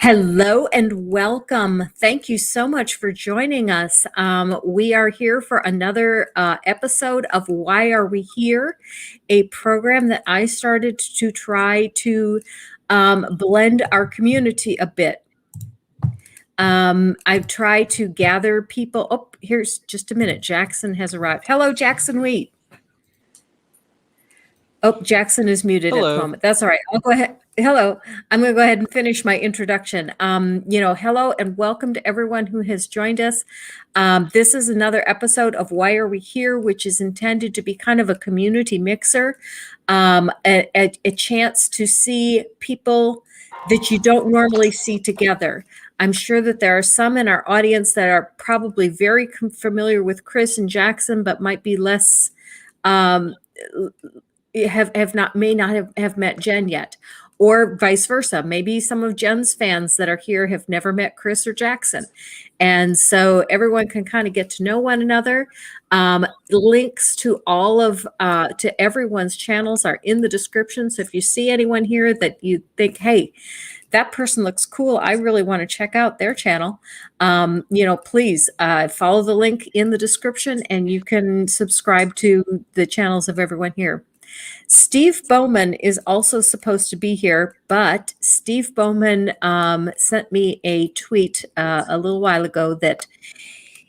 Hello and welcome. Thank you so much for joining us. We are here for another episode of Why Are We Here? A program that I started to try to blend our community a bit. I've tried to gather people. Oh, here's just a minute. Jackson has arrived. Hello, Jackson Wheat. Oh, Jackson is muted at the Hello. moment. That's all right. I'll go ahead. Hello. I'm going to go ahead and finish my introduction. Hello and welcome to everyone who has joined us. This is another episode of Why Are We Here, which is intended to be kind of a community mixer, a chance to see people that you don't normally see together. I'm sure that there are some in our audience that are probably very familiar with Chris and Jackson, but might be less um, may not have met Jen yet, or vice versa. Maybe some of Jen's fans that are here have never met Chris or Jackson. And so everyone can kind of get to know one another. Links to all of to everyone's channels are in the description. So if you see anyone here that you think, hey, that person looks cool, I really want to check out their channel, please follow the link in the description and you can subscribe to the channels of everyone here. Steve Baumann is also supposed to be here, but Steve Baumann sent me a tweet a little while ago that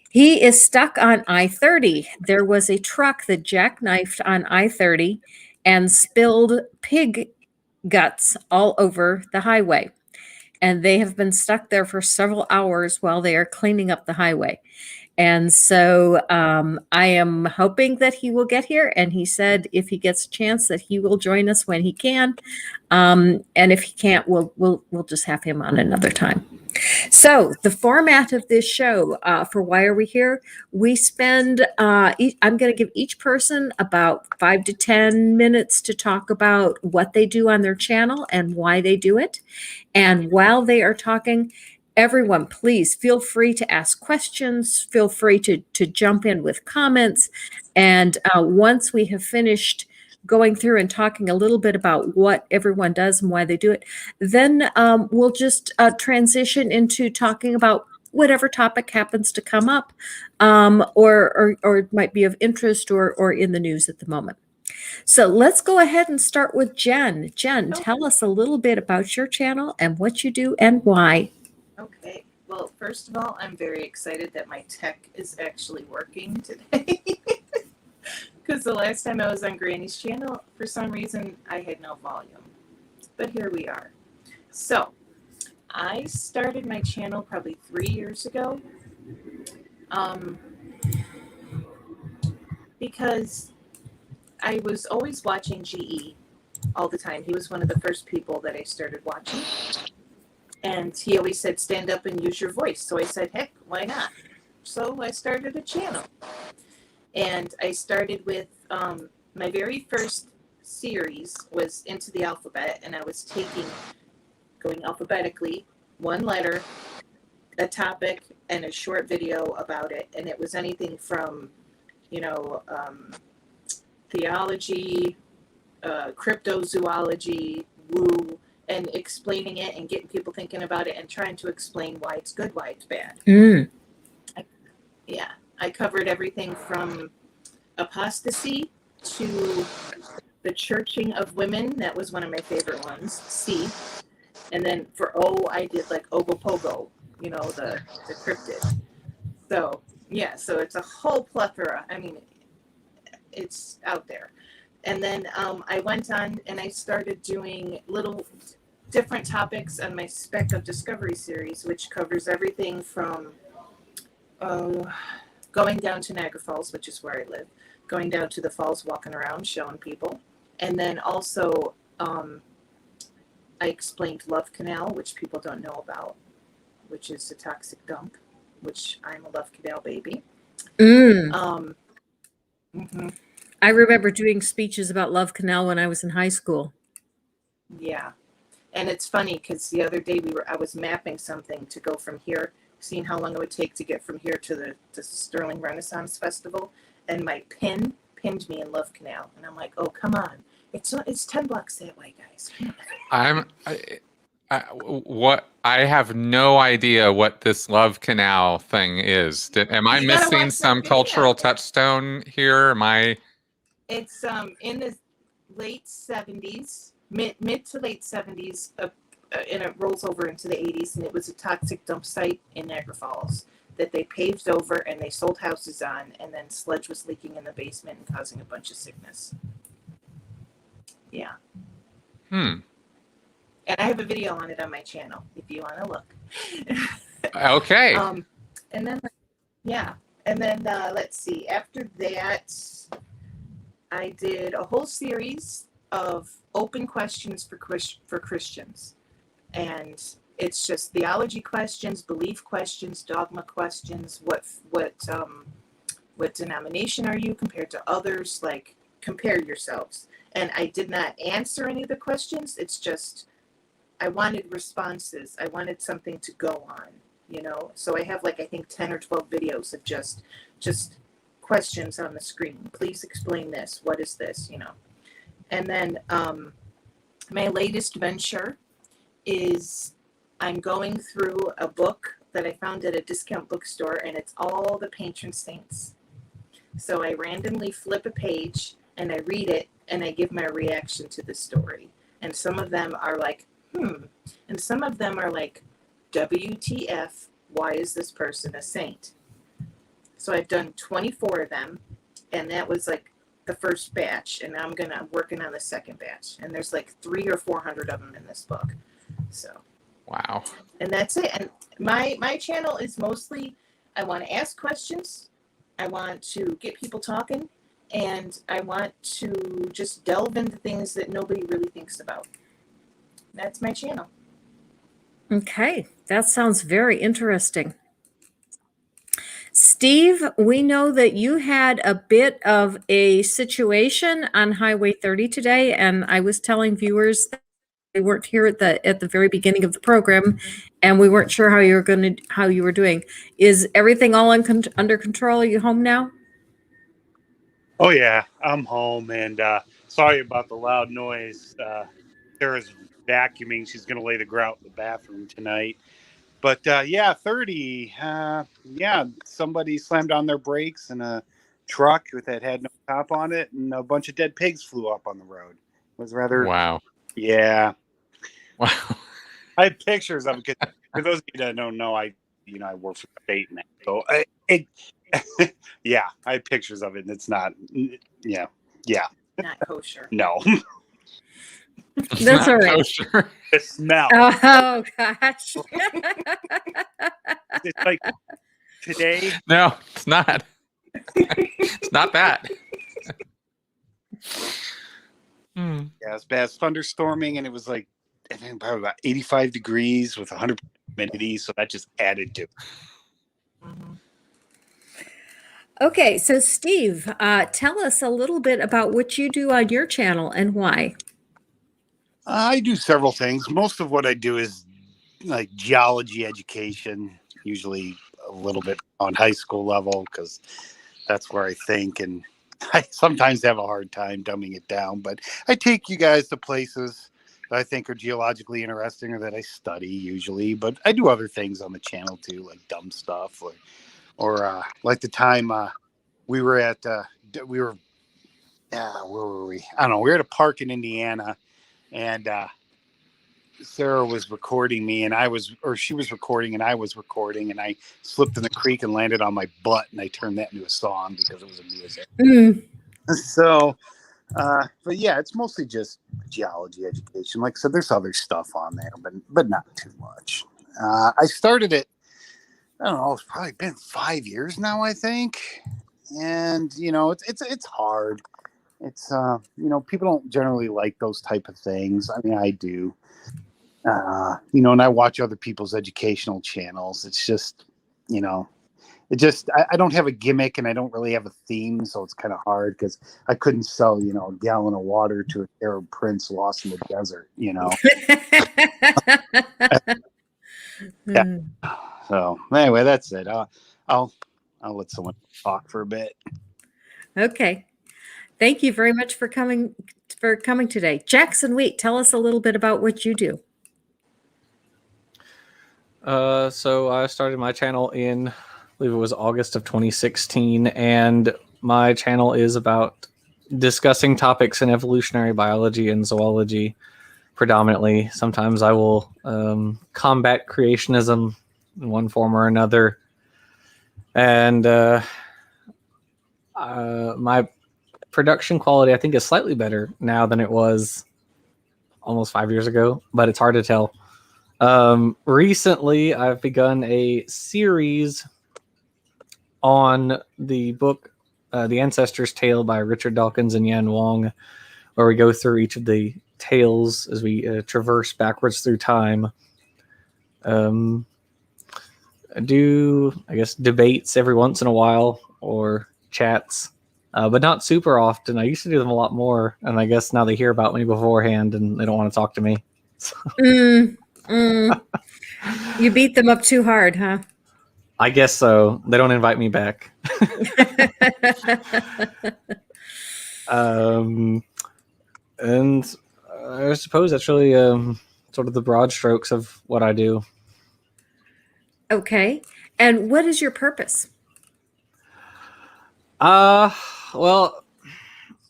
he is stuck on I-30. There was a truck that jackknifed on I-30 and spilled pig guts all over the highway. And they have been stuck there for several hours while they are cleaning up the highway. And so I am hoping that he will get here. And he said if he gets a chance that he will join us when he can. And if he can't, we'll just have him on another time. So the format of this show for Why Are We Here? We spend, I'm going to give each person about 5 to 10 minutes to talk about what they do on their channel and why they do it. And while they are talking, everyone, please feel free to ask questions, feel free to jump in with comments. And once we have finished going through and talking a little bit about what everyone does and why they do it, then we'll just transition into talking about whatever topic happens to come up or might be of interest or in the news at the moment. So let's go ahead and start with Jen. Jen, tell us a little bit about your channel and what you do and why. Okay, well, first of all, I'm very excited that my tech is actually working today. Because the last time I was on Granny's channel, for some reason, I had no volume. But here we are. So, I started my channel probably 3 years ago. Because I was always watching GE all the time. He was one of the first people that I started watching. And he always said, stand up and use your voice. So I said, heck, why not? So I started a channel. And I started with, my very first series was Into the Alphabet. And I was going alphabetically, one letter, a topic, and a short video about it. And it was anything from, theology, cryptozoology, woo, and explaining it and getting people thinking about it and trying to explain why it's good, why it's bad. I covered everything from apostasy to the churching of women. That was one of my favorite ones, C. And then for O, I did like Ogopogo, the cryptid. So, yeah, so it's a whole plethora. I mean, it's out there. And then I went on and I started doing little different topics on my Spec of Discovery series, which covers everything from going down to Niagara Falls, which is where I live, going down to the falls, walking around, showing people. And then also I explained Love Canal, which people don't know about, which is a toxic dump, which I'm a Love Canal baby. I remember doing speeches about Love Canal when I was in high school. Yeah. And it's funny because the other day I was mapping something to go from here, seeing how long it would take to get from here to the Sterling Renaissance Festival, and my pin pinned me in Love Canal, and I'm like, oh, come on, it's 10 blocks that way, guys. What I have no idea what this love canal thing is. Am I You gotta missing watch some that video. cultural touchstone here? Am I? It's in the late 70s, mid to late 70s, and it rolls over into the 80s, and it was a toxic dump site in Niagara Falls that they paved over and they sold houses on, and then sludge was leaking in the basement and causing a bunch of sickness. Yeah. Hmm. And I have a video on it on my channel if you want to look. Okay. And then, yeah. And then, let's see. After that, I did a whole series of open questions for Christians. And it's just theology questions, belief questions, dogma questions. What denomination are you compared to others? Like, compare yourselves. And I did not answer any of the questions. It's just, I wanted responses. I wanted something to go on, you know? So I have, like, I think 10 or 12 videos of just questions on the screen. Please explain this. What is this, you know? And then my latest venture is I'm going through a book that I found at a discount bookstore, and it's all the patron saints. So I randomly flip a page and I read it and I give my reaction to the story. And some of them are like, and some of them are like, WTF, why is this person a saint? So I've done 24 of them, and that was like the first batch, and now I'm working on the second batch, and there's like 300 or 400 of them in this book. So Wow. And that's it. And my channel is mostly, I want to ask questions, I want to get people talking, and I want to just delve into things that nobody really thinks about. That's my channel. Okay, that sounds very interesting. Steve, we know that you had a bit of a situation on Highway 30 today, and I was telling viewers that they weren't here at the very beginning of the program, and we weren't sure how you were doing. Is everything all under control? Are you home now? Oh yeah, I'm home, and sorry about the loud noise. Sarah's vacuuming. She's going to lay the grout in the bathroom tonight. But yeah, 30. Yeah, somebody slammed on their brakes in a truck that had no top on it, and a bunch of dead pigs flew up on the road. It was rather. Wow. Yeah. Wow. I have pictures of it. 'Cause for those of you that don't know, I work for the state now, so yeah, I have pictures of it, and it's not. Yeah. Not kosher. No. That's all right. Kosher. The smell. Oh gosh. It's like today. No, it's not. It's not that. Yeah, it's bad. It's thunderstorming, and it was like, I think probably about 85 degrees with 100% humidity, so that just added to it. Mm-hmm. Okay, so Steve, tell us a little bit about what you do on your channel and why. I do several things. Most of what I do is like geology education, usually a little bit on high school level, because that's where I think, and I sometimes have a hard time dumbing it down, but I take you guys to places that I think are geologically interesting or that I study usually, but I do other things on the channel too, like dumb stuff, or like the time we were at, where were we? I don't know. We were at a park in Indiana, and Sarah was recording me, and she was recording and I was recording, and I slipped in the creek and landed on my butt, and I turned that into a song because it was a music. So, but yeah, it's mostly just geology education. Like I said, there's other stuff on there, but not too much. I started it, I don't know, it's probably been 5 years now, I think. And, it's hard. It's, people don't generally like those type of things. I mean, I do. And I watch other people's educational channels. It's just, I don't have a gimmick, and I don't really have a theme, so it's kind of hard because I couldn't sell, a gallon of water to an Arab prince lost in the desert, Yeah. So anyway, that's it. I'll let someone talk for a bit. Okay. Thank you very much for coming today. Jackson Wheat, tell us a little bit about what you do. So I started my channel in, I believe it was August of 2016, and my channel is about discussing topics in evolutionary biology and zoology predominantly. Sometimes I will combat creationism in one form or another. And my production quality, I think, is slightly better now than it was almost 5 years ago, but it's hard to tell. Recently, I've begun a series on the book The Ancestor's Tale by Richard Dawkins and Yan Wong, where we go through each of the tales as we traverse backwards through time. I do, I guess, debates every once in a while or chats, but not super often. I used to do them a lot more, and I guess now they hear about me beforehand and they don't want to talk to me. So. You beat them up too hard, huh? I guess so. They don't invite me back. And I suppose that's really sort of the broad strokes of what I do. Okay. And what is your purpose? Well,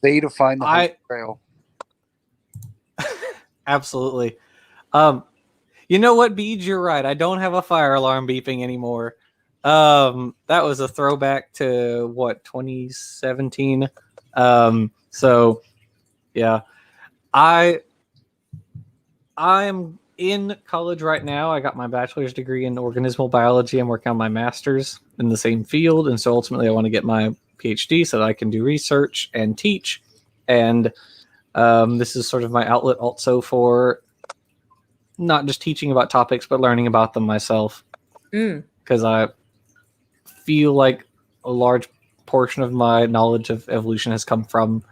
Say to find the Holy Grail. Absolutely. You know what, Beej, you're right. I don't have a fire alarm beeping anymore. That was a throwback to what, 2017. So yeah, I am in college right now. I got my bachelor's degree in organismal biology. I'm working on my master's in the same field, and so ultimately I want to get my PhD so that I can do research and teach. And this is sort of my outlet also for not just teaching about topics, but learning about them myself. Because I feel like a large portion of my knowledge of evolution has come from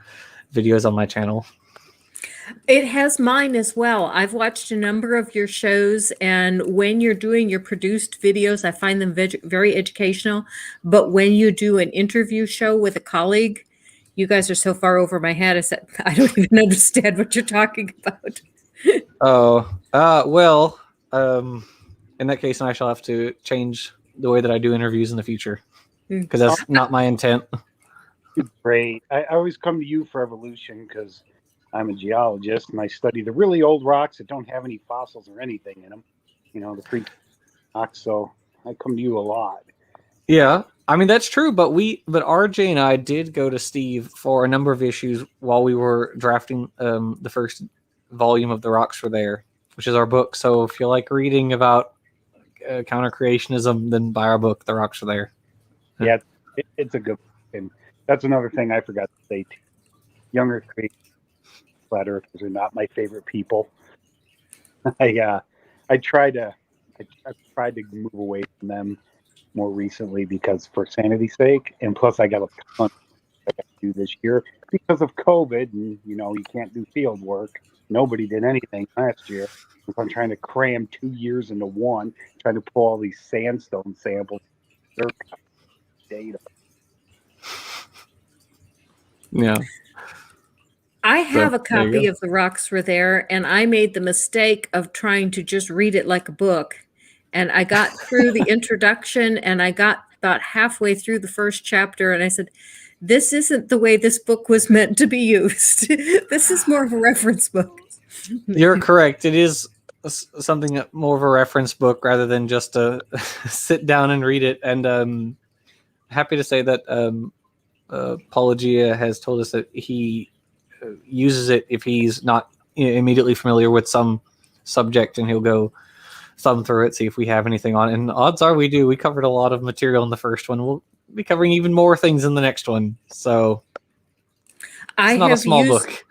videos on my channel. It has mine as well. I've watched a number of your shows, and when you're doing your produced videos, I find them very educational. But when you do an interview show with a colleague, you guys are so far over my head. I don't even understand what you're talking about. Well, in that case, I shall have to change the way that I do interviews in the future, because that's not my intent. Great. I always come to you for evolution because I'm a geologist and I study the really old rocks that don't have any fossils or anything in them. You know, the pre rocks. So I come to you a lot. Yeah, I mean that's true. But RJ and I did go to Steve for a number of issues while we were drafting the first volume of The Rocks Were There, which is our book. So if you like reading about counter creationism, then buy our book, The Rocks Were There. Yeah, it's a good book. And that's another thing I forgot to say. Younger creators, flat earthers are not my favorite people. I tried to move away from them more recently because for sanity's sake, and plus I got a ton I got to do this year because of COVID, and you know you can't do field work. Nobody did anything last year. So I'm trying to cram 2 years into one, trying to pull all these sandstone samples. Data. Yeah. I have a copy of The Rocks Were There, and I made the mistake of trying to just read it like a book. And I got through the introduction, and I got about halfway through the first chapter, and I said, this isn't the way this book was meant to be used. This is more of a reference book. You're correct. It is something more of a reference book rather than just a sit down and read it. And happy to say that Paulogia has told us that he uses it if he's not immediately familiar with some subject, and he'll go thumb through it, see if we have anything on it. And odds are we do. We covered a lot of material in the first one. We'll be covering even more things in the next one. So it's not a small book.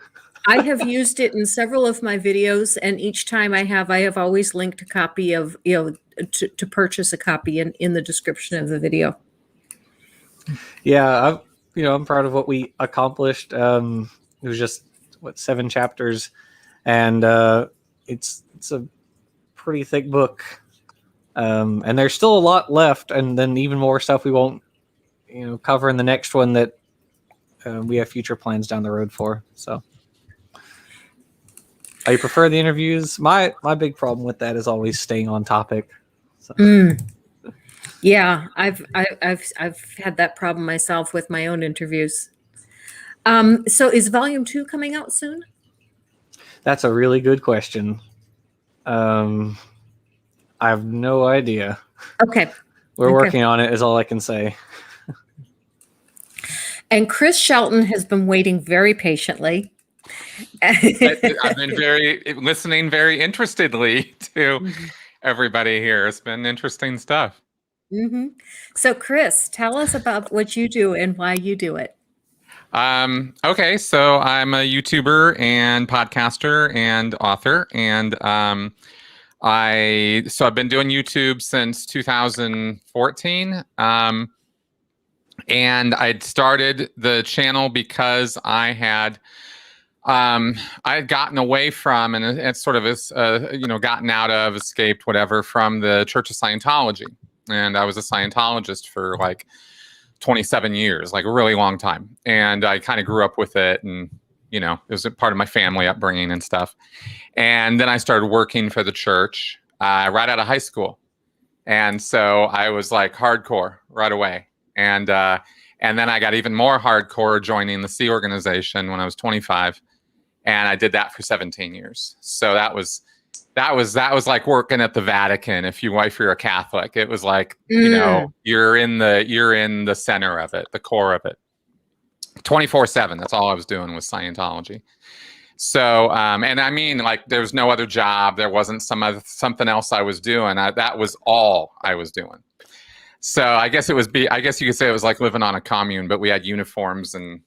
I have used it in several of my videos, and each time I have always linked a copy of, to purchase a copy in the description of the video. Yeah, I'm proud of what we accomplished. It was just 7 chapters, and it's a pretty thick book. And there's still a lot left, and then even more stuff we won't, cover in the next one that we have future plans down the road for. So, I prefer the interviews. My big problem with that is always staying on topic. So. Yeah, I've had that problem myself with my own interviews. So is volume 2 coming out soon? That's a really good question. I have no idea. Okay. We're Okay. working on it, is all I can say. And Chris Shelton has been waiting very patiently. I've been listening very interestedly to everybody here. It's been interesting stuff. So, Chris, tell us about what you do and why you do it. Okay, so I'm a YouTuber and podcaster and author, and I've been doing YouTube since 2014. And I'd started the channel because I had gotten away from, and it's sort of gotten out of, escaped, whatever, from the Church of Scientology. And I was a Scientologist for like 27 years, like a really long time. And I kind of grew up with it, and, it was a part of my family upbringing and stuff. And then I started working for the church right out of high school. And so I was like hardcore right away. And then I got even more hardcore joining the Sea Organization when I was 25. And I did that for 17 years. So that was like working at the Vatican. If you're a Catholic, it was like, you're in the center of it, the core of it, 24/7. That's all I was doing was Scientology. So, and I mean, like, there was no other job. There wasn't something else I was doing. That was all I was doing. So I guess I guess you could say it was like living on a commune, but we had uniforms and,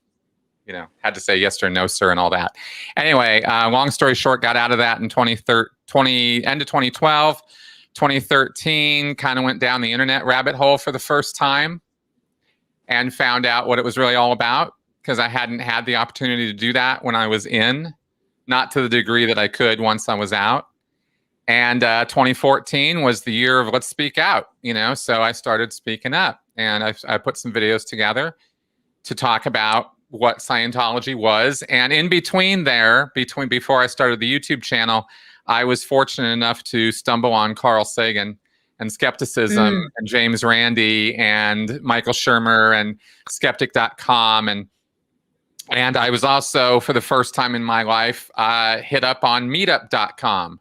had to say yes sir, no sir, and all that. Anyway, long story short, got out of that in end of 2012. 2013, kind of went down the internet rabbit hole for the first time and found out what it was really all about, because I hadn't had the opportunity to do that when I was in, not to the degree that I could once I was out. And 2014 was the year of let's speak out, so I started speaking up, and I put some videos together to talk about what Scientology was. And in between before I started the YouTube channel, I was fortunate enough to stumble on Carl Sagan and skepticism and James Randi and Michael Shermer and skeptic.com. And I was also, for the first time in my life, hit up on meetup.com.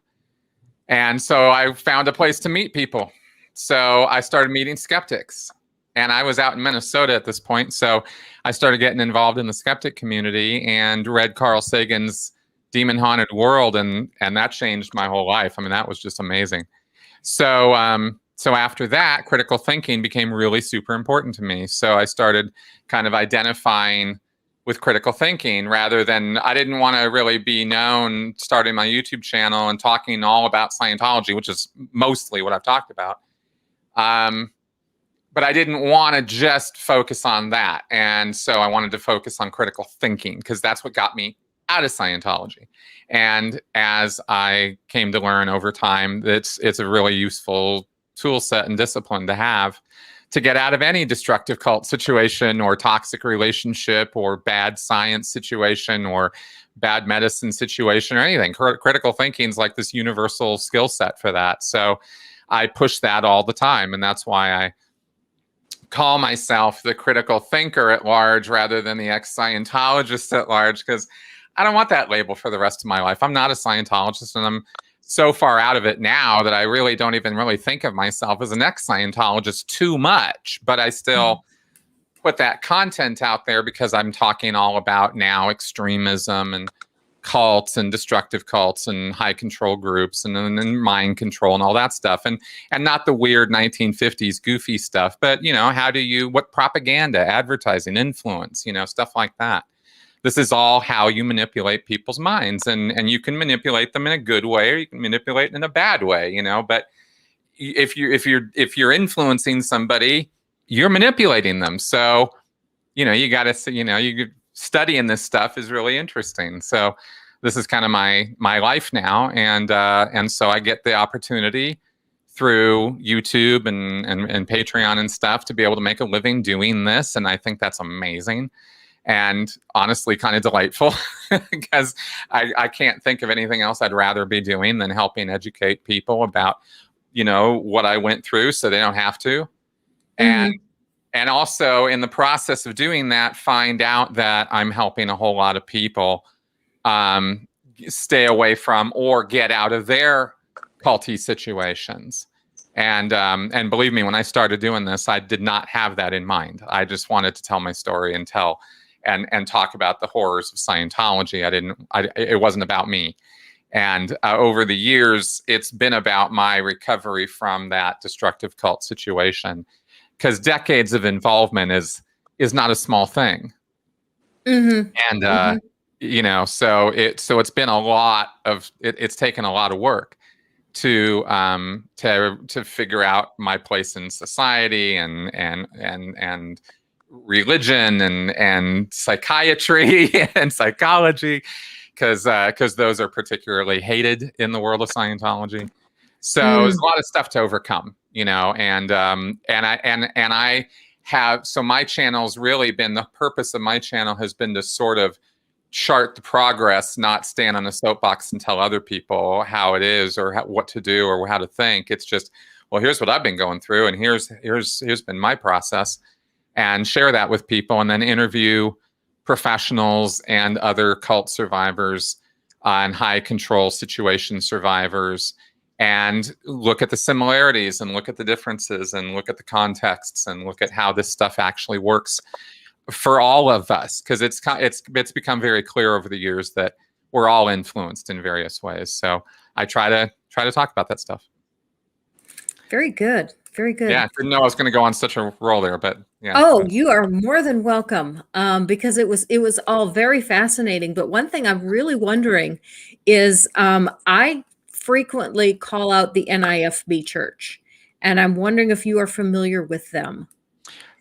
And so I found a place to meet people. So I started meeting skeptics. And I was out in Minnesota at this point. So I started getting involved in the skeptic community and read Carl Sagan's Demon Haunted World. And that changed my whole life. I mean, that was just amazing. So after that, critical thinking became really super important to me. So I started kind of identifying with critical thinking rather than, I didn't want to really be known starting my YouTube channel and talking all about Scientology, which is mostly what I've talked about. But I didn't want to just focus on that. And so I wanted to focus on critical thinking because that's what got me out of Scientology. And as I came to learn over time, it's a really useful tool set and discipline to have to get out of any destructive cult situation or toxic relationship or bad science situation or bad medicine situation or anything. Critical thinking is like this universal skill set for that. So I push that all the time. And that's why I call myself the critical thinker at large rather than the ex-Scientologist at large, because I don't want that label for the rest of my life. I'm not a Scientologist, and I'm so far out of it now that I really don't even really think of myself as an ex-Scientologist too much, but I still put that content out there because I'm talking all about now extremism and cults and destructive cults and high control groups and mind control and all that stuff. And not the weird 1950s goofy stuff, but, what propaganda, advertising, influence, stuff like that. This is all how you manipulate people's minds, and you can manipulate them in a good way or you can manipulate in a bad way, but if you're influencing somebody, you're manipulating them. So, you got to, studying this stuff is really interesting. So this is kind of my life now. And so I get the opportunity through YouTube and Patreon and stuff to be able to make a living doing this. And I think that's amazing and honestly kind of delightful because I can't think of anything else I'd rather be doing than helping educate people about what I went through so they don't have to. And also in the process of doing that, find out that I'm helping a whole lot of people stay away from or get out of their culty situations. And believe me, when I started doing this, I did not have that in mind. I just wanted to tell my story and talk about the horrors of Scientology. It wasn't about me. And over the years, it's been about my recovery from that destructive cult situation. Because decades of involvement is not a small thing, and so it's been a lot of it's taken a lot of work to figure out my place in society and religion and psychiatry and psychology, because those are particularly hated in the world of Scientology. So there's a lot of stuff to overcome, and I have, so my channel's really been, the purpose of my channel has been to sort of chart the progress, not stand on a soapbox and tell other people how it is or what to do or how to think. It's just, well, here's what I've been going through, and here's been my process, and share that with people, and then interview professionals and other cult survivors and high control situation survivors, and look at the similarities and look at the differences and look at the contexts and look at how this stuff actually works for all of us. Because it's become very clear over the years that we're all influenced in various ways. So I try to talk about that stuff. Very good. Very good. Yeah, I didn't know I was going to go on such a roll there, but yeah. Oh, you are more than welcome, because it was all very fascinating. But one thing I'm really wondering is, I frequently call out the NIFB church, and I'm wondering if you are familiar with them.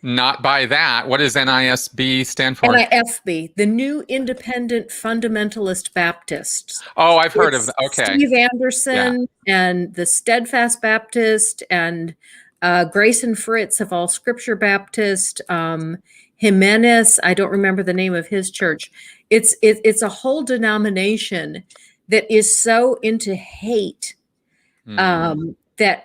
Not by that. What does NISB stand for? NIFB, the New Independent Fundamentalist Baptists. Oh, I've heard of that. Okay. Steve Anderson and the Steadfast Baptist and Grayson Fritz of All Scripture Baptist, Jimenez, I don't remember the name of his church. It's a whole denomination that is so into hate that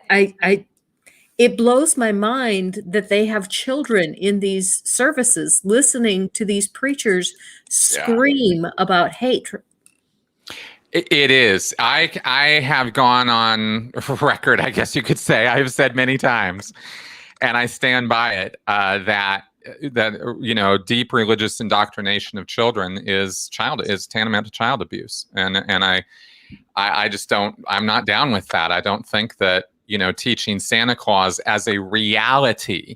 it blows my mind that they have children in these services listening to these preachers scream about hate. It is. I have gone on record, I guess you could say, I've said many times, and I stand by it, that deep religious indoctrination of children is tantamount to child abuse, and I just don't. I'm not down with that. I don't think that teaching Santa Claus as a reality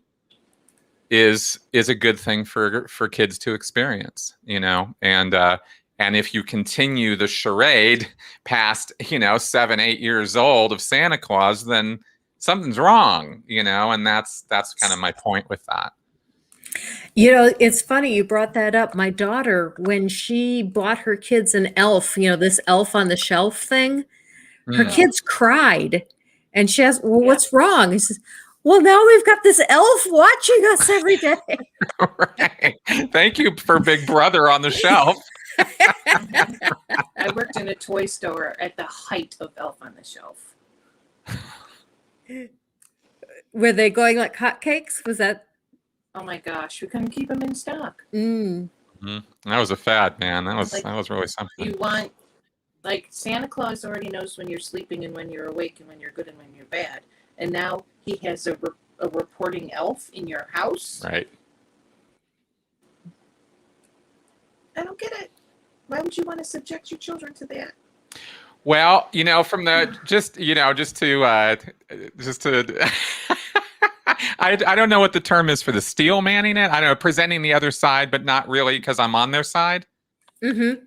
is a good thing for kids to experience. And if you continue the charade past 7, 8 years old of Santa Claus, then something's wrong. And that's kind of my point with that. It's funny you brought that up. My daughter, when she bought her kids an elf, this elf on the shelf thing, her kids cried. And she asked, well, what's wrong? He says, well, now we've got this elf watching us every day. Right. Thank you for Big Brother on the shelf. I worked in a toy store at the height of Elf on the Shelf. Were they going like hotcakes? Was that? Oh my gosh, we couldn't keep them in stock. That was a fad, man. That was really something. You want, Santa Claus already knows when you're sleeping and when you're awake and when you're good and when you're bad. And now he has a reporting elf in your house. Right. I don't get it. Why would you want to subject your children to that? Well, from the just to I don't know what the term is for the steel manning it. I don't know, presenting the other side, but not really because I'm on their side. They're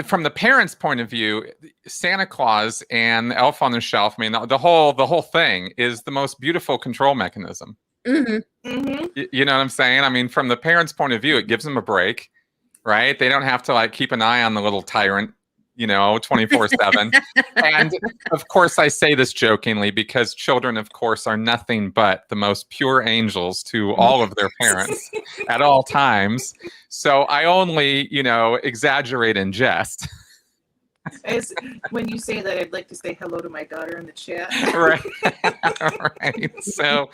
from the parents' point of view, Santa Claus and Elf on the Shelf. I mean, the whole thing is the most beautiful control mechanism. You know what I'm saying? I mean, from the parents' point of view, it gives them a break, right? They don't have to keep an eye on the little tyrant, 24/7. And of course, I say this jokingly because children, of course, are nothing but the most pure angels to all of their parents at all times. So I only, exaggerate and jest. As when you say that, I'd like to say hello to my daughter in the chat. Right. Right. So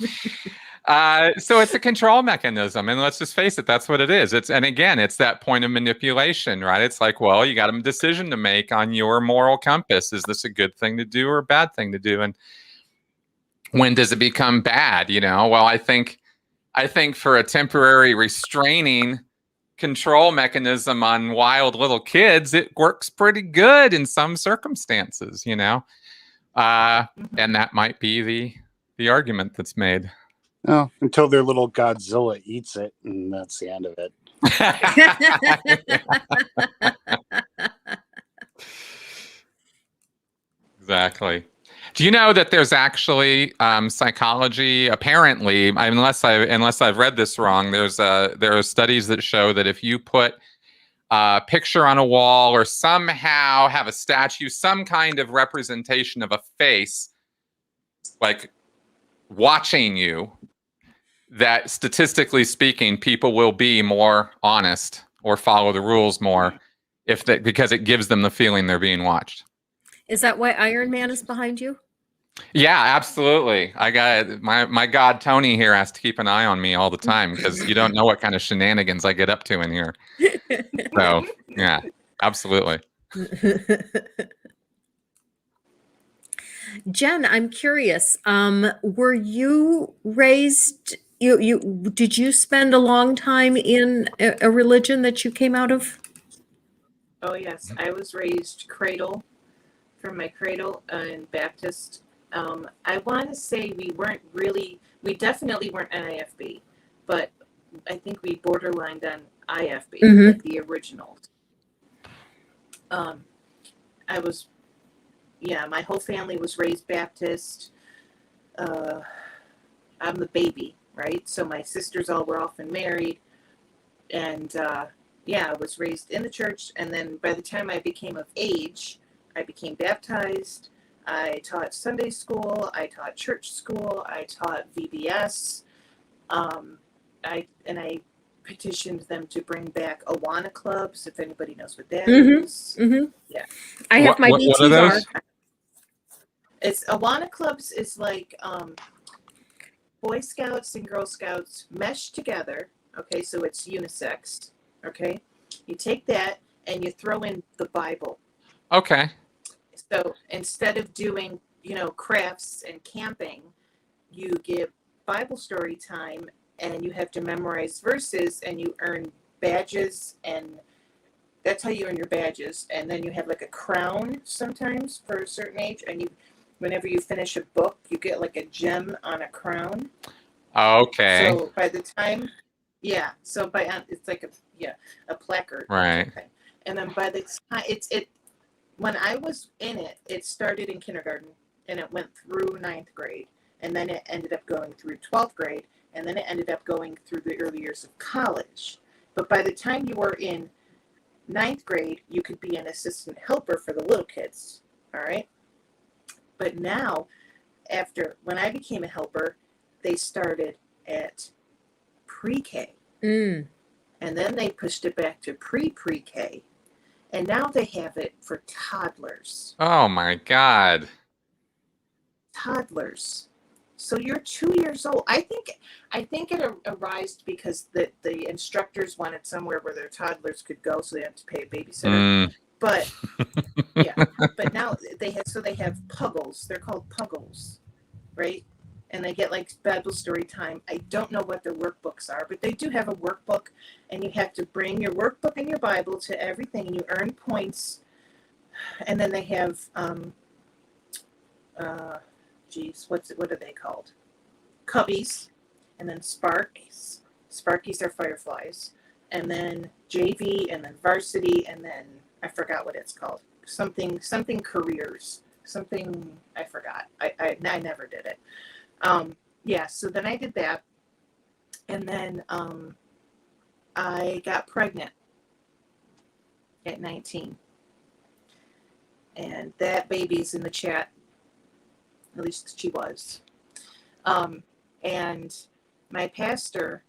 it's a control mechanism, and let's just face it, that's what it is. And again, it's that point of manipulation, right? It's like, well, you got a decision to make on your moral compass. Is this a good thing to do or a bad thing to do? And when does it become bad? Well, I think for a temporary restraining control mechanism on wild little kids, it works pretty good in some circumstances, and that might be the argument that's made. Oh, until their little Godzilla eats it, and that's the end of it. Exactly. Do you know that there's actually psychology? Apparently, unless I've read this wrong, there are studies that show that if you put a picture on a wall or somehow have a statue, some kind of representation of a face, like watching you, that statistically speaking, people will be more honest or follow the rules more because it gives them the feeling they're being watched. Is that why Iron Man is behind you? Yeah, absolutely. I got my god Tony here has to keep an eye on me all the time because you don't know what kind of shenanigans I get up to in here. So yeah, absolutely. Jen, I'm curious. Were you raised? Did you spend a long time in a religion that you came out of? Oh yes, I was raised from my cradle in Baptist. I want to say we definitely weren't NIFB, but I think we borderlined on IFB, like the originals. My whole family was raised Baptist. I'm the baby, right? So my sisters all were off and married, and I was raised in the church. And then by the time I became of age, I became baptized. I taught Sunday school. I taught church school. I taught VBS. I petitioned them to bring back Awana clubs, if anybody knows what that is. Yeah, I have my what are those? It's Awana clubs is like Boy Scouts and Girl Scouts meshed together. Okay, so it's unisex. Okay, you take that and you throw in the Bible. Okay. So instead of doing, crafts and camping, you give Bible story time and you have to memorize verses and you earn badges, and that's how you earn your badges. And then you have like a crown sometimes for a certain age, and whenever you finish a book, you get like a gem on a crown. Okay. So by the time, it's like a placard. Right. Okay. And then by the time when I was in it, it started in kindergarten and it went through 9th grade, and then it ended up going through 12th grade, and then it ended up going through the early years of college. But by the time you were in 9th grade, you could be an assistant helper for the little kids. All right. But now, when I became a helper, they started at pre-K. And then they pushed it back to pre-K. And now they have it for toddlers. Oh my God. Toddlers. So you're 2 years old. I think it arose because the instructors wanted somewhere where their toddlers could go, so they have to pay a babysitter. But but now they have puggles. They're called puggles, right? And they get like Bible story time. I don't know what their workbooks are, but they do have a workbook, and you have to bring your workbook and your Bible to everything, and you earn points. And then they have what are they called? Cubbies, and then Sparkies. Sparkies are fireflies, and then JV, and then varsity, and then I forgot what it's called. Something careers. Something I forgot. I never did it. So then I did that, and then I got pregnant at 19, and that baby's in the chat. At least she was. And my pastor,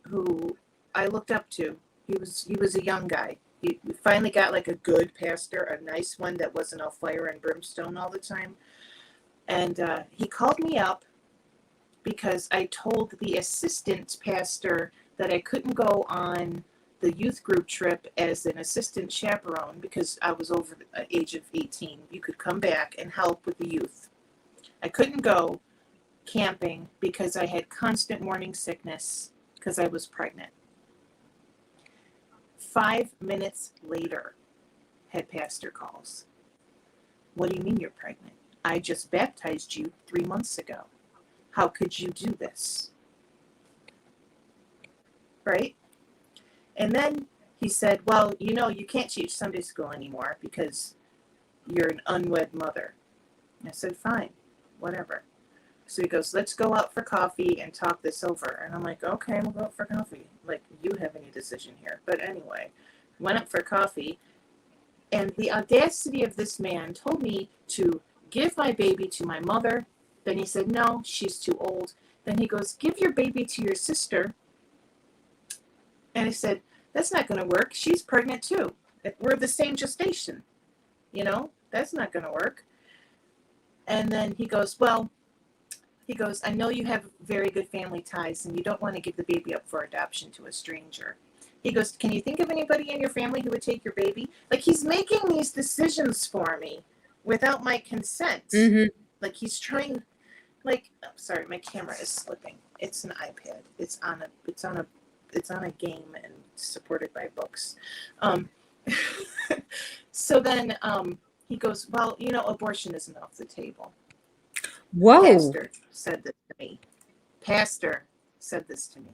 who I looked up to, he was a young guy. we finally got like a good pastor, a nice one that wasn't all fire and brimstone all the time. And he called me up because I told the assistant pastor that I couldn't go on the youth group trip as an assistant chaperone because I was over the age of 18. You could come back and help with the youth. I couldn't go camping because I had constant morning sickness because I was pregnant. 5 minutes later, head pastor calls. What do you mean you're pregnant? I just baptized you 3 months ago. How could you do this? Right? And then he said, well, you know, you can't teach Sunday school anymore because you're an unwed mother. And I said, fine, whatever. So he goes, let's go out for coffee and talk this over. And I'm like, okay, we'll go out for coffee. Like, you have any decision here. But anyway, went up for coffee. And the audacity of this man told me to give my baby to my mother. Then he said, no, she's too old. Then he goes, give your baby to your sister. And I said, that's not going to work. She's pregnant too. We're the same gestation. You know, that's not going to work. And then he goes, I know you have very good family ties and you don't want to give the baby up for adoption to a stranger. He goes, can you think of anybody in your family who would take your baby? Like, he's making these decisions for me without my consent. Mm-hmm. Like, he's trying, like, oh, sorry, my camera is slipping. It's an iPad. It's on a game and supported by books. So then he goes, well, you know, abortion isn't off the table. Whoa. Pastor said this to me.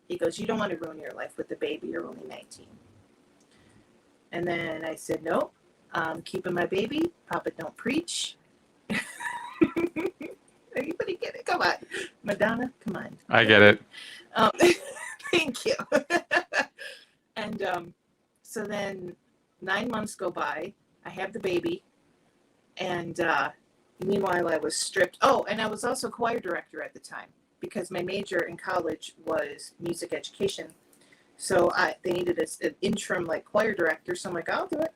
He goes, you don't want to ruin your life with the baby. You're only 19. And then I said, no, I'm keeping my baby. Papa don't preach. Anybody get it? Come on. Madonna, come on. I get it. Thank you. And so then 9 months go by. I have the baby. And meanwhile, I was stripped. Oh, and I was also choir director at the time because my major in college was music education. So they needed an interim like choir director. So I'm like, I'll do it.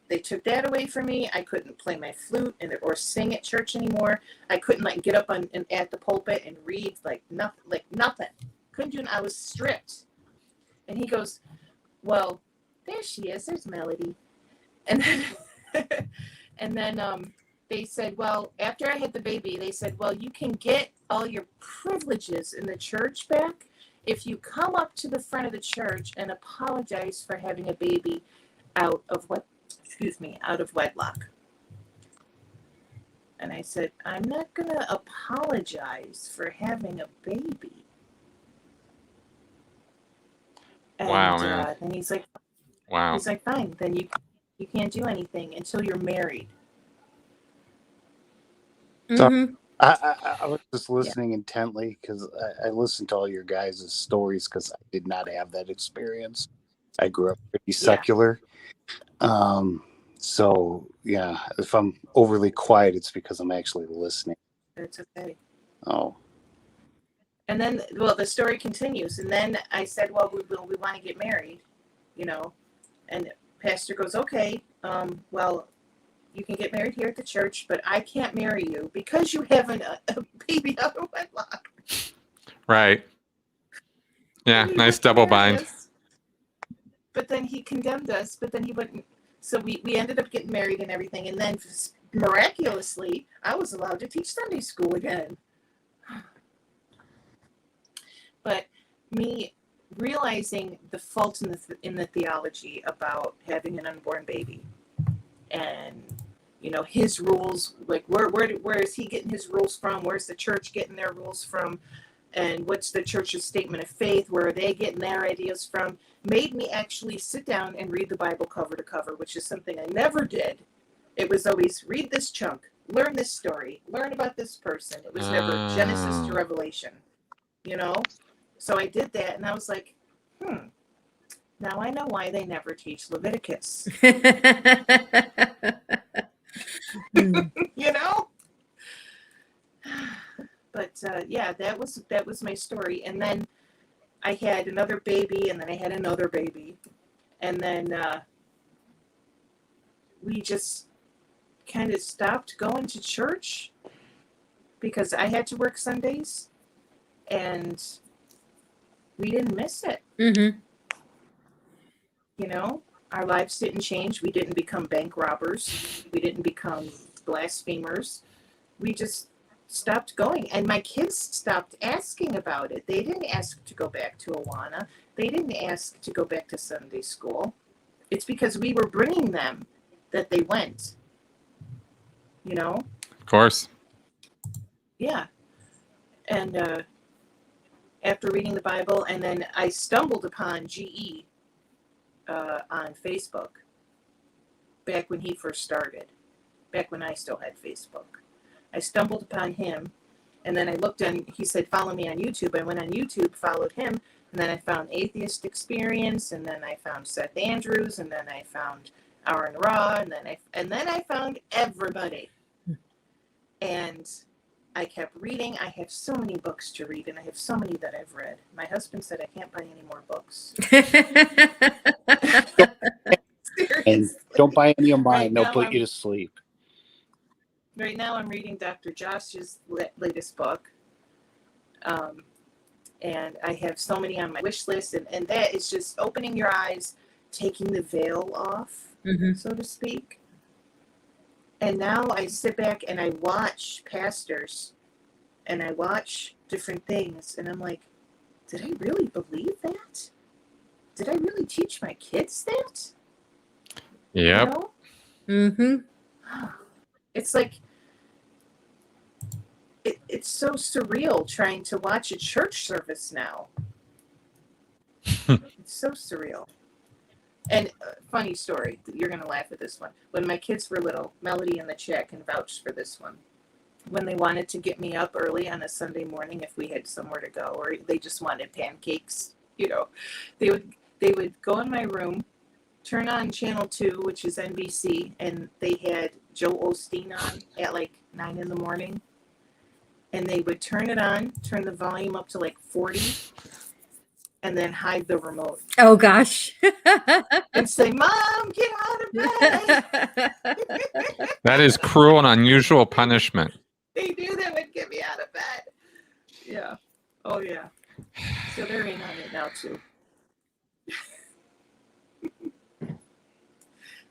They took that away from me. I couldn't play my flute or sing at church anymore. I couldn't like get up at the pulpit and read nothing. Couldn't do it. I was stripped. And he goes, well, there she is. There's Melody. And then they said, well, after I had the baby, they said, well, you can get all your privileges in the church back if you come up to the front of the church and apologize for having a baby out of wedlock. And I said, I'm not going to apologize for having a baby. And, Wow, man. And he's like, Wow. He's like, fine, then you can't do anything until you're married. Mm-hmm. I was just listening intently because I listened to all your guys' stories because I did not have that experience. I grew up pretty secular. So, yeah, if I'm overly quiet, it's because I'm actually listening. It's okay. Oh. And then, well, the story continues. And then I said, well, we want to get married, you know. And pastor goes, okay, well, you can get married here at the church, but I can't marry you because you have a baby out of wedlock. Right. Yeah, nice double bind. But then he condemned us, but then he wouldn't. So we ended up getting married and everything. And then miraculously, I was allowed to teach Sunday school again. But me realizing the fault in the theology about having an unborn baby, and you know his rules, like where is he getting his rules from? Where's the church getting their rules from? And what's the church's statement of faith? Where are they getting their ideas from? Made me actually sit down and read the Bible cover to cover, which is something I never did. It was always read this chunk, learn this story, learn about this person. It was never Genesis to Revelation, you know? So I did that, and I was like, now I know why they never teach Leviticus. You know? But yeah, that was my story. And then I had another baby, and then I had another baby. And then we just kind of stopped going to church because I had to work Sundays, and we didn't miss it. Mm-hmm. You know, our lives didn't change. We didn't become bank robbers. We didn't become blasphemers. We just stopped going. And my kids stopped asking about it. They didn't ask to go back to Awana. They didn't ask to go back to Sunday school. It's because we were bringing them that they went. You know? Of course. Yeah. And after reading the Bible, and then I stumbled upon GE on Facebook back when he first started, back when I still had Facebook. I stumbled upon him, and then I looked, and he said, follow me on YouTube. I went on YouTube, followed him, and then I found Atheist Experience, and then I found Seth Andrews, and then I found Aaron Ra, and then I found everybody. And I kept reading. I have so many books to read, and I have so many that I've read. My husband said I can't buy any more books. And don't buy any of mine. Right They'll now put I'm- you to sleep. Right now I'm reading Dr. Josh's latest book. And I have so many on my wish list, and that is just opening your eyes, taking the veil off, Mm-hmm. so to speak. And now I sit back and I watch pastors and I watch different things, and I'm like, did I really believe that? Did I really teach my kids that? Yep. You know? Mm-hmm. It's like, it's so surreal trying to watch a church service now. It's so surreal. And funny story, you're going to laugh at this one. When my kids were little, Melody in the chat can vouch for this one. When they wanted to get me up early on a Sunday morning if we had somewhere to go, or they just wanted pancakes, you know, they would go in my room, turn on channel 2, which is NBC, and they had Joel Osteen on at like 9 in the morning. And they would turn it on, turn the volume up to like 40, and then hide the remote Oh gosh. and say, Mom, get out of bed. That is cruel and unusual punishment. They knew that would get me out of bed. Yeah. Oh, yeah. So they're in on it now, too.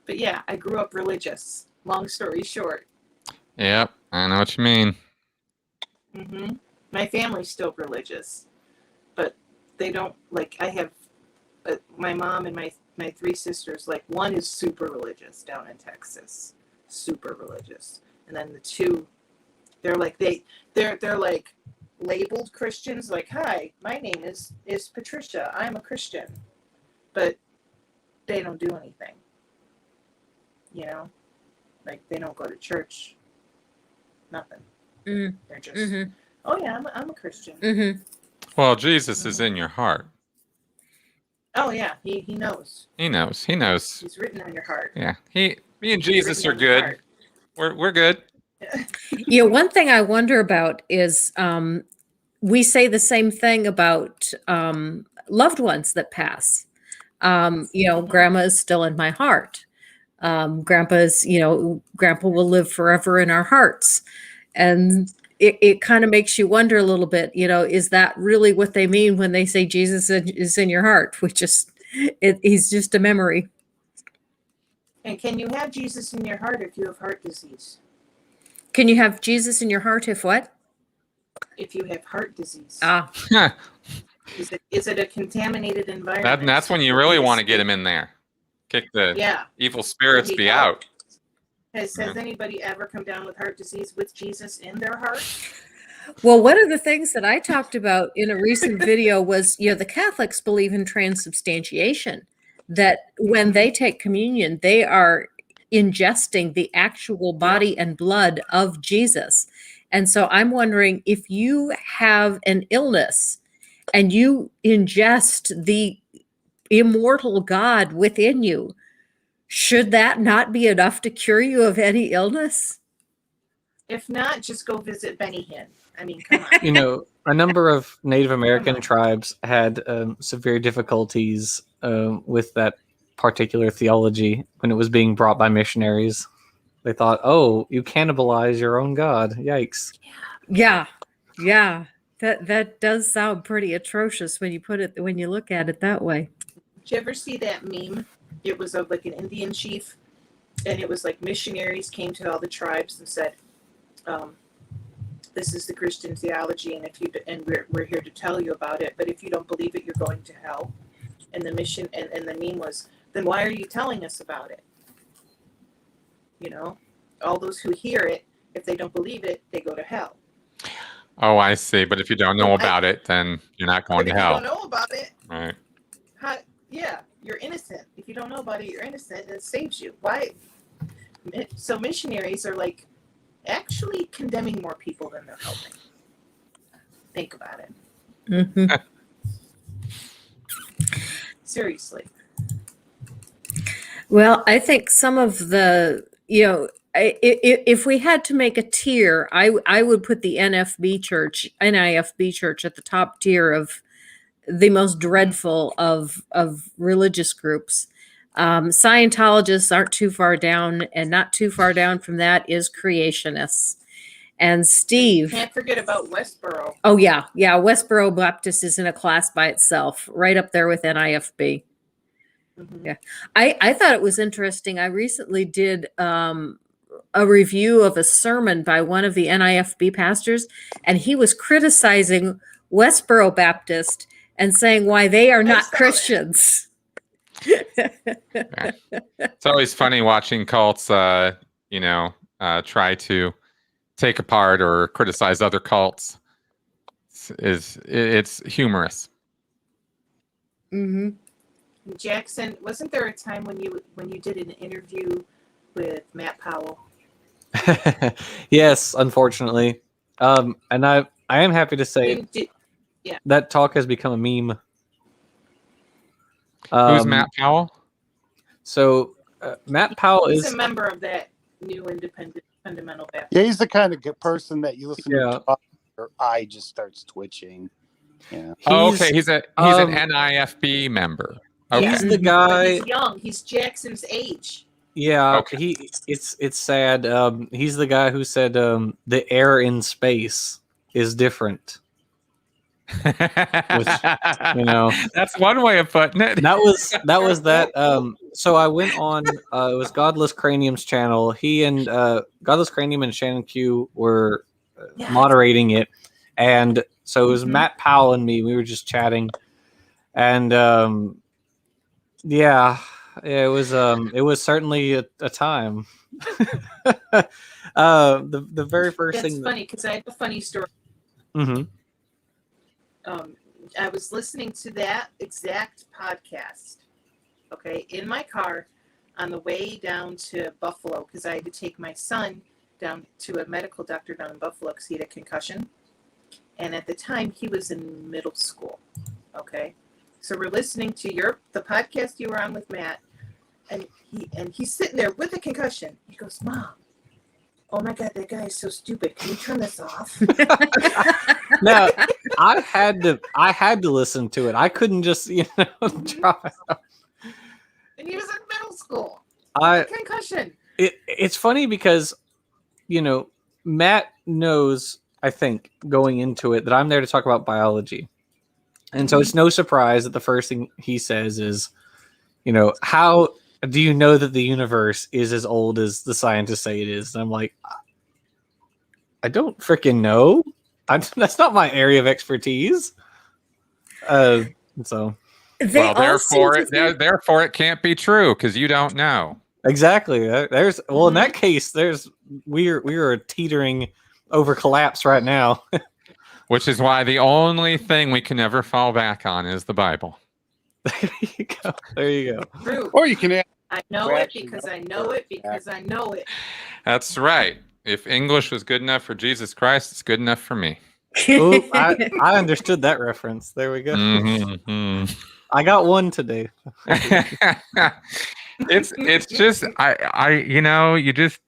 But yeah, I grew up religious. Long story short. Yep, I know what you mean. Mm-hmm. My family's still religious, but they don't, like, I have my mom and my 3 sisters, like, one is super religious down in Texas, super religious, and then the 2, they're like, they're like labeled Christians, like, hi, my name is Patricia, I'm a Christian, but they don't do anything, you know, like, they don't go to church, nothing. Mm-hmm. They're just, oh yeah, I'm a Christian. Mm-hmm. Well, Jesus is in your heart. Oh yeah, he knows. He knows. He knows. He's written on your heart. Yeah. Me and He's Jesus written are on your good. heart. We're good. Yeah, one thing I wonder about is we say the same thing about loved ones that pass. Grandma is still in my heart. Grandpa will live forever in our hearts. And it kind of makes you wonder a little bit, is that really what they mean when they say Jesus is in your heart? He's just a memory. And can you have Jesus in your heart if you have heart disease? Can you have Jesus in your heart if what? If you have heart disease. Ah. Is it a contaminated environment? That's when you really want to get him in there. Kick the evil spirits be out. Has anybody ever come down with heart disease with Jesus in their heart? Well, one of the things that I talked about in a recent video was, the Catholics believe in transubstantiation, that when they take communion, they are ingesting the actual body and blood of Jesus. And so I'm wondering, if you have an illness and you ingest the immortal God within you, should that not be enough to cure you of any illness? If not, just go visit Benny Hinn. I mean, come on. A number of Native American tribes had severe difficulties with that particular theology when it was being brought by missionaries. They thought, "Oh, you cannibalize your own God! Yikes!" Yeah. Yeah. That does sound pretty atrocious when you look at it that way. Did you ever see that meme? It was of like an Indian chief, and it was like missionaries came to all the tribes and said, "This is the Christian theology, and we're here to tell you about it. But if you don't believe it, you're going to hell." And the mission and the meme was, "Then why are you telling us about it?" You know, all those who hear it, if they don't believe it, they go to hell. Oh, I see. But if you don't know about it, then you're not going to But if hell. you don't know about it, Right. yeah, you're innocent. If you don't know about it, you're innocent, and it saves you. Why? So missionaries are like actually condemning more people than they're helping. Think about it. Mhm. Seriously. Well, I think some of the, if we had to make a tier, I would put the NIFB church at the top tier of the most dreadful of religious groups. Scientologists aren't too far down, and not too far down from that is creationists. And Steve, Can't forget about Westboro. oh yeah, Westboro Baptist is in a class by itself, right up there with NIFB. Mhm. Yeah. I thought it was interesting. I recently did a review of a sermon by one of the NIFB pastors, and he was criticizing Westboro Baptist and saying why they are not saw that. Christians. It's always funny watching cults, try to take apart or criticize other cults. It's humorous. Hmm. Jackson, wasn't there a time when you did an interview with Matt Powell? Yes, unfortunately. And I am happy to say that talk has become a meme. Who's Matt Powell? So Matt Powell He's is a member of that new independent fundamental Baptist. Yeah, he's the kind of person that you listen Yeah. to talk, your eye just starts twitching. Yeah. Okay. He's an um, NIFB member. He's Okay. the But guy. he's young. He's Jackson's age. Yeah, Okay. it's sad. He's the guy who said the air in space is different. You know, That's one way of putting it. that was that. So I went on. It was Godless Cranium's channel. He and Godless Cranium and Shannon Q were Yeah. moderating it, and so it was Mhm. Matt Powell and me. We were just chatting, and yeah, it was certainly a time. The very first That's thing. funny because I have a funny story. Mm-hmm. I was listening to that exact podcast, okay, in my car on the way down to Buffalo because I had to take my son down to a medical doctor down in Buffalo because he had a concussion. And at the time, he was in middle school, okay? So we're listening to the podcast you were on with Matt, and he's sitting there with a concussion. He goes, "Mom, oh my God, that guy is so stupid. Can you turn this off?" Now, I had to listen to it. I couldn't just drop it off. And he was in middle school. I Concussion. it's funny because Matt knows, I think, going into it that I'm there to talk about biology. And so it's no surprise that the first thing he says is, how do you know that the universe is as old as the scientists say it is? And I'm like, I don't freaking know. That's not my area of expertise. So Therefore it can't be true because you don't know. exactly. In that case, we're teetering over collapse right now. Which is why the only thing we can ever fall back on is the Bible. There you go. True. Or you can add, I know it because I know it because I know it. That's right. If English was good enough for Jesus Christ, it's good enough for me. Ooh, I understood that reference. There we go. Mhm. I got one today. It's just you just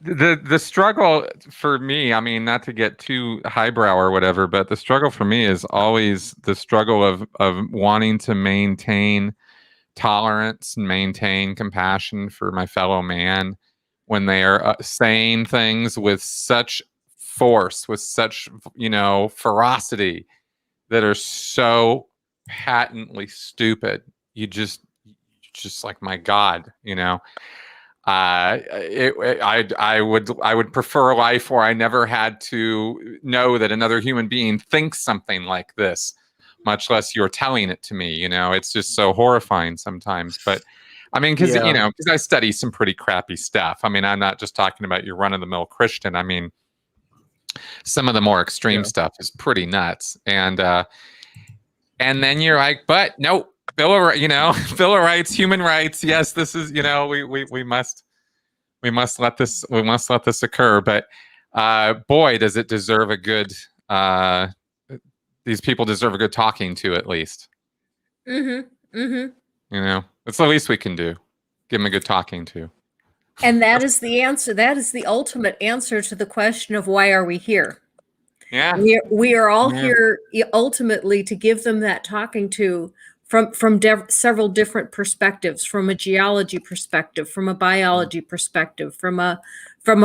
the struggle for me, I mean, not to get too highbrow or whatever, but the struggle for me is always the struggle of wanting to maintain tolerance and maintain compassion for my fellow man when they are saying things with such force, with such, ferocity that are so patently stupid. You just like, my God, I would prefer a life where I never had to know that another human being thinks something like this, much less you're telling it to me. It's just so horrifying sometimes. But I mean, because I study some pretty crappy stuff. I mean, I'm not just talking about your run-of-the-mill Christian. I mean, some of the more extreme stuff is pretty nuts. And then you're like, but no, Bill of Rights, human rights. Yes, this is, we must let this occur. But boy, does it deserve a good. These people deserve a good talking to, at least. Mm-hmm. Mm-hmm. It's the least we can do. Give them a good talking to. And that is the answer. That is the ultimate answer to the question of why are we here? Yeah. We are all here ultimately to give them that talking to from several different perspectives, from a geology perspective, from a biology perspective, from a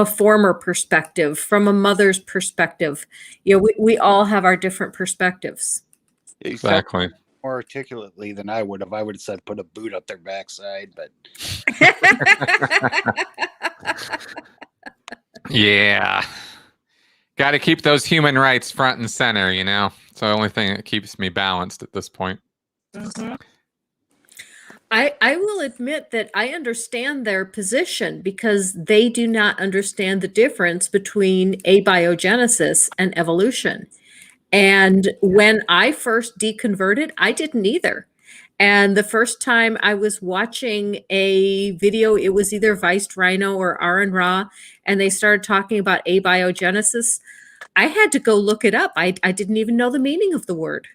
former perspective, from a mother's perspective. We all have our different perspectives. Exactly. More articulately than I would have. I would have said put a boot up their backside, but yeah. Got to keep those human rights front and center, It's the only thing that keeps me balanced at this point. Mm-hmm. I will admit that I understand their position because they do not understand the difference between abiogenesis and evolution. And when I first deconverted, I didn't either. And the first time I was watching a video, it was either Viced Rhino or Aaron Ra, and they started talking about abiogenesis. I had to go look it up. I didn't even know the meaning of the word.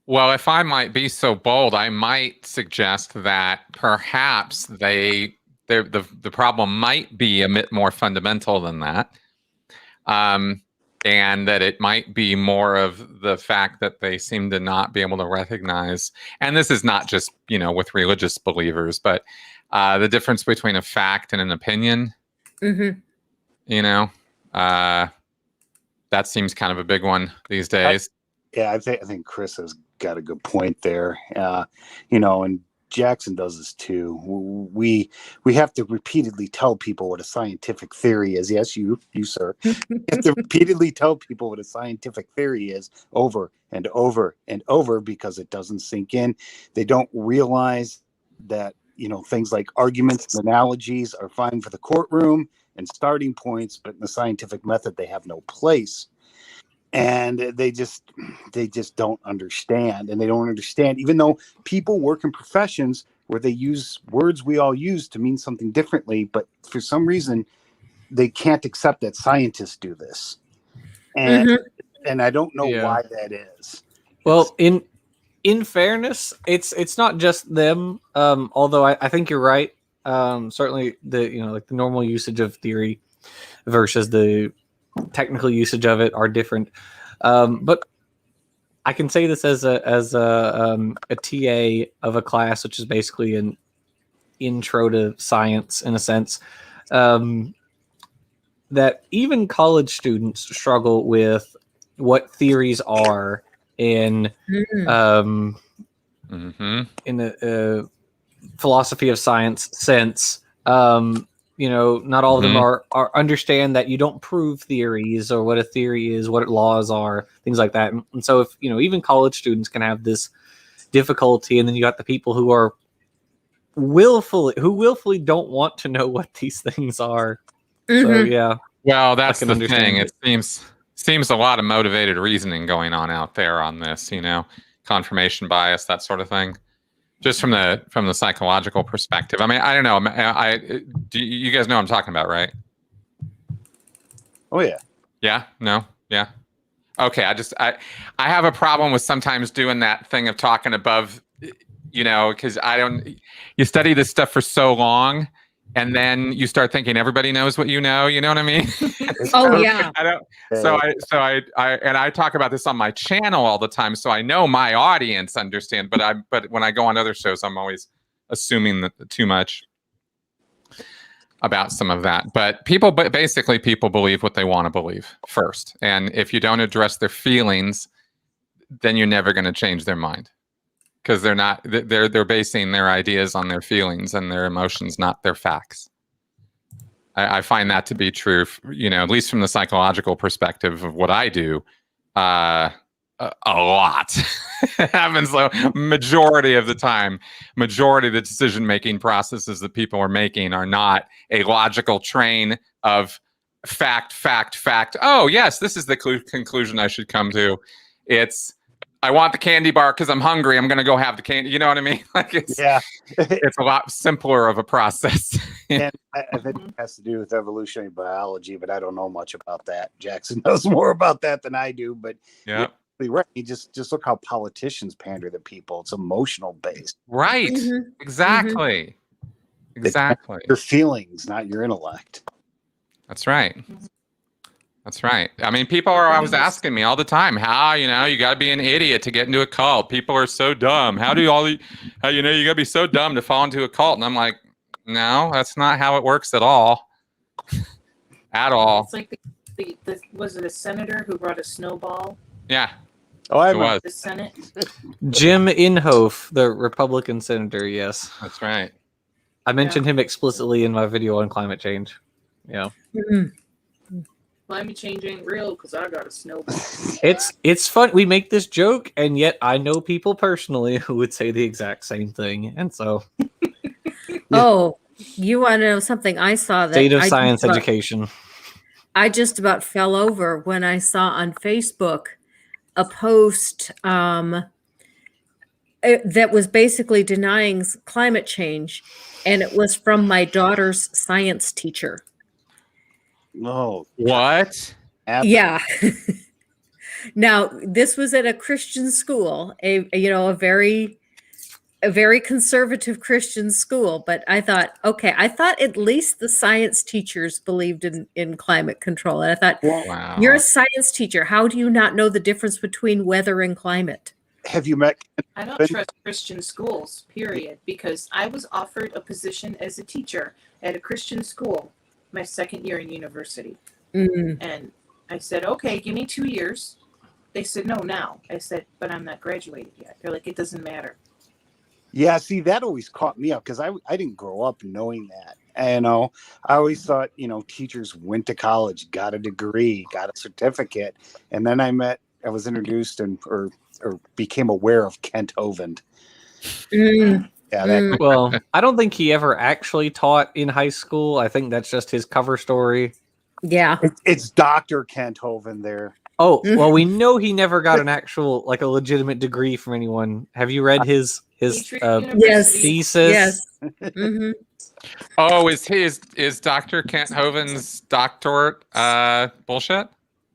Well, if I might be so bold, I might suggest that perhaps the problem might be a bit more fundamental than that. And that it might be more of the fact that they seem to not be able to recognize, and this is not just, with religious believers, but the difference between a fact and an opinion. Mm-hmm. That seems kind of a big one these days. I think Chris has got a good point there. And Jackson does this too. We have to repeatedly tell people what a scientific theory is. Yes, you sir. You have to repeatedly tell people what a scientific theory is over and over and over because it doesn't sink in. They don't realize that, things like arguments and analogies are fine for the courtroom and starting points, but in the scientific method, they have no place. And they just don't understand. And they don't understand, even though people work in professions where they use words we all use to mean something differently. But for some reason, they can't accept that scientists do this. And and I don't know why that is. Well, in fairness, it's not just them. Although I think you're right. Certainly the normal usage of theory versus the technical usage of it are different. But I can say this as a TA of a class, which is basically an intro to science in a sense, that even college students struggle with what theories are in in a philosophy of science sense. Not all of them are understand that you don't prove theories or what a theory is, what laws are, things like that. And so if, even college students can have this difficulty, and then you got the people who are willfully don't want to know what these things are. So yeah. Well, that's the thing. It seems a lot of motivated reasoning going on out there on this, confirmation bias, that sort of thing. Just from the psychological perspective. I mean, I don't know. Do you guys know what I'm talking about, right? Oh yeah. Yeah. No. Yeah. Okay. I have a problem with sometimes doing that thing of talking above, because you study this stuff for so long, and then you start thinking everybody knows what you know. You know what I mean? Oh yeah. I don't. So I talk about this on my channel all the time, so I know my audience understand. But when I go on other shows, I'm always assuming that too much about some of that. But basically people believe what they want to believe first. And if you don't address their feelings, then you're never going to change their mind, because they're basing their ideas on their feelings and their emotions, not their facts. I find that to be true, at least from the psychological perspective of what I do. A lot happens though. Majority of the time, majority of the decision-making processes that people are making are not a logical train of fact. Oh yes, this is the conclusion I should come to. It's, I want the candy bar because I'm hungry. I'm going to go have the candy. You know what I mean? Like it's a lot simpler of a process. And I think it has to do with evolutionary biology, but I don't know much about that. Jackson knows more about that than I do. But yeah, you're right. You just look how politicians pander to people. It's emotional based. Right. Mm-hmm. Exactly. Exactly. Your feelings, not your intellect. That's right. That's right. I mean, people are always asking me all the time, how, you got to be an idiot to get into a cult. People are so dumb. How you got to be so dumb to fall into a cult? And I'm like, no, that's not how it works at all. At all. It's like was it a senator who brought a snowball? Yeah. Oh, I was. The Senate. Jim Inhofe, the Republican senator. Yes, that's right. I mentioned him explicitly in my video on climate change. Yeah. Mm-hmm. Climate change ain't real because I got a snowball. It's fun. We make this joke, and yet I know people personally who would say the exact same thing, and so. Oh, you want to know something? I saw that State of science education. I just about fell over when I saw on Facebook a post that was basically denying climate change, and it was from my daughter's science teacher. No. What? Yeah. Now, this was at a Christian school, a very conservative Christian school, but I thought at least the science teachers believed in climate control. And I thought, wow. You're a science teacher. How do you not know the difference between weather and climate? Have you met? I don't trust Christian schools, period, because I was offered a position as a teacher at a Christian school my second year in university. Mm. And I said, okay, give me 2 years. They said, no, now. I said, but I'm not graduated yet. They're like, it doesn't matter. Yeah, see, that always caught me up because I didn't grow up knowing that. And, I always thought, teachers went to college, got a degree, got a certificate. And then I was introduced or became aware of Kent Hovind. Mm. Yeah, Well, I don't think he ever actually taught in high school. I think that's just his cover story. Yeah. It's Dr. Kent Hovind there. Oh, well, we know he never got an actual, a legitimate degree from anyone. Have you read his Yes. thesis? Yes. Mm-hmm. Oh, is Dr. Kent Hovind's doctorate bullshit?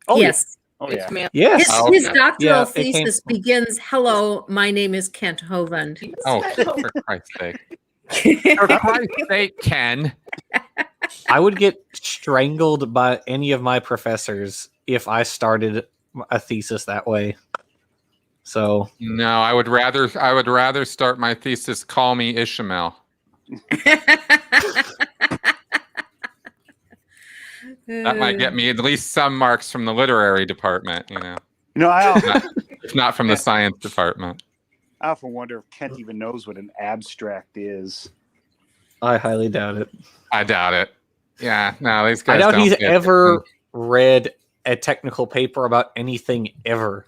Oh, Yes. Oh, yeah. Yes. His doctoral Yeah, thesis begins, "Hello, my name is Kent Hovind." Oh, for Christ's sake. For Christ's sake, Ken. I would get strangled by any of my professors if I started a thesis that way. So no, I would rather start my thesis, "Call me Ishmael." That might get me at least some marks from the literary department, if not from the science department. I often wonder if Kent even knows what an abstract is. I highly doubt it. I doubt it. Yeah, no, these guys. I doubt don't he's get ever read a technical paper about anything ever.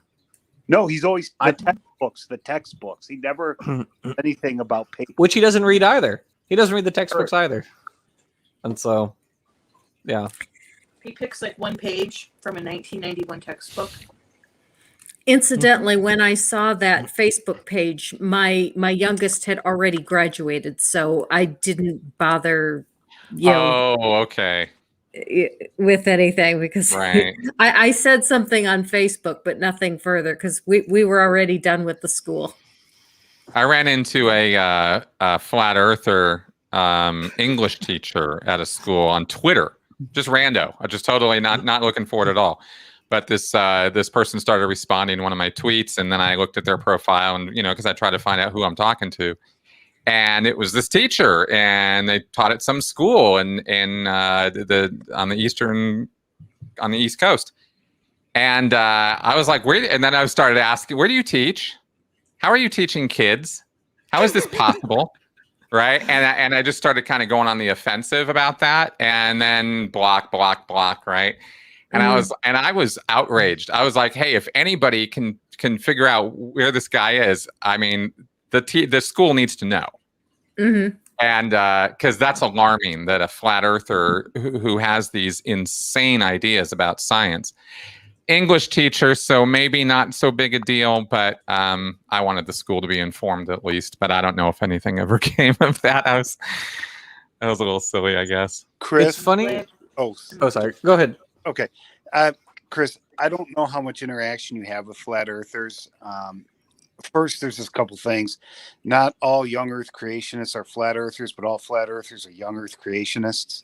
No, he's always the textbooks. He never anything about paper. Which he doesn't read either. He doesn't read the textbooks either. And so, yeah. He picks one page from a 1991 textbook. Incidentally, when I saw that Facebook page, my youngest had already graduated, so I didn't bother, Oh, okay. with anything because Right. I said something on Facebook, but nothing further because we were already done with the school. I ran into a flat earther English teacher at a school on Twitter. Just rando. I just totally not looking for it at all. But this person started responding to one of my tweets, and then I looked at their profile, and because I try to find out who I'm talking to, and it was this teacher, and they taught at some school in on the East Coast. And I was like, where? And then I started asking, where do you teach? How are you teaching kids? How is this possible? Right. And I just started kind of going on the offensive about that, and then block. Right. And I was outraged. I was like, hey, if anybody can figure out where this guy is, I mean, the school needs to know. Mm-hmm. And because that's alarming that a flat earther who has these insane ideas about science, English teacher, so maybe not so big a deal, but I wanted the school to be informed at least. But I don't know if anything ever came of that. That was a little silly, I guess. Chris, It's funny. oh, Sorry. Go ahead. okay. Chris, I don't know how much interaction you have with flat earthers. First, there's just a couple things. Not all young earth creationists are flat earthers, but all flat earthers are young earth creationists.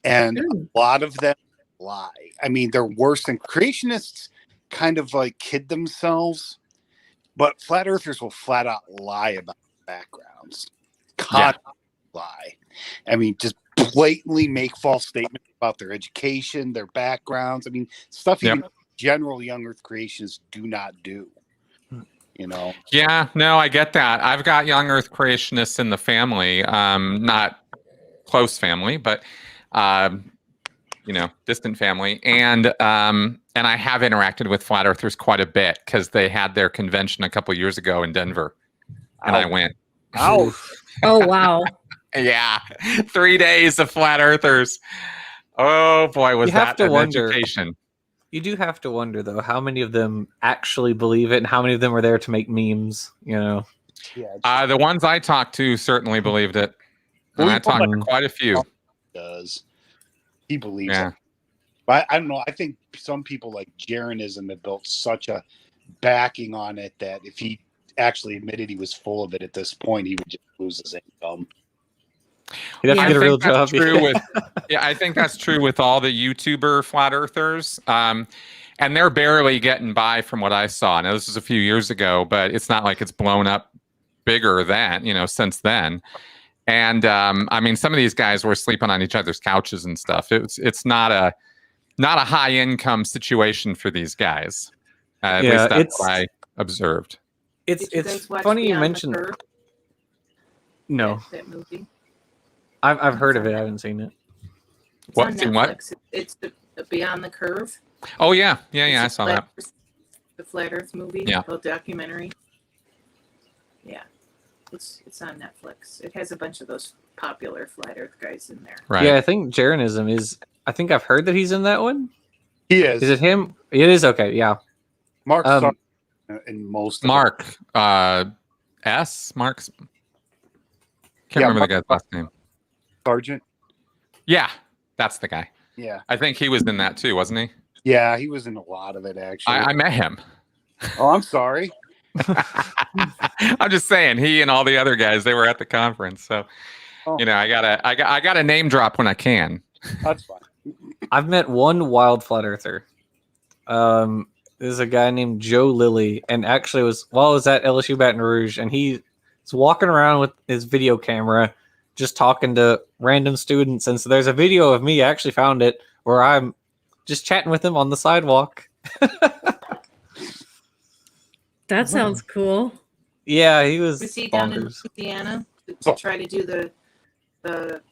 And a lot of them lie. I mean, they're worse than creationists, kind of like kid themselves, but flat earthers will flat out lie about backgrounds. Lie. I mean, just blatantly make false statements about their education, their backgrounds. I mean, stuff even general young earth creationists do not do. You know? Yeah, no, I get that. I've got young earth creationists in the family, not close family, but distant family, and I have interacted with flat earthers quite a bit because they had their convention a couple years ago in Denver, and I went. Oh, Oh, wow. Yeah, 3 days of flat earthers. Oh boy, was that an wonder. education. You do have to wonder, though, how many of them actually believe it and how many of them are there to make memes, yeah. The ones I talked to certainly believed it. And I talked to quite a few. He believes it. But I don't know. I think some people like Jeranism have built such a backing on it that if he actually admitted he was full of it at this point, he would just lose his income. He'd have to get a real job. I think that's true with all the YouTuber flat earthers. And they're barely getting by from what I saw. Now, this was a few years ago, but it's not like it's blown up bigger since then. And I mean, some of these guys were sleeping on each other's couches and stuff. It's not a high income situation for these guys. At least that's what I observed. It's funny you mentioned. No, that movie. I've heard of it. I haven't seen it. It's on Netflix. It's the Beyond the Curve. Oh yeah. I saw that. The Flat Earth movie. Yeah. The documentary. Yeah, it's on Netflix. It has a bunch of those popular Flat Earth guys in there. Right. Yeah, I think Jeranism is. I think I've heard that he's in that one. He is. Is it him? It is. Okay. Yeah. Mark in most. Mark. Mark's. Can't remember the guy's last name. Sergeant. Yeah, that's the guy. Yeah. I think he was in that too, wasn't he? Yeah, he was in a lot of it actually. I met him. Oh, I'm sorry. I'm just saying, he and all the other guys, they were at the conference. So, I gotta name drop when I can. That's fine. I've met one wild flat earther. There's a guy named Joe Lilly, and actually I was at LSU Baton Rouge, and he's walking around with his video camera, just talking to random students. And so there's a video of me. I actually found it where I'm just chatting with him on the sidewalk. That sounds cool. Yeah, he was. Was he down in bonkers. Louisiana to try to do the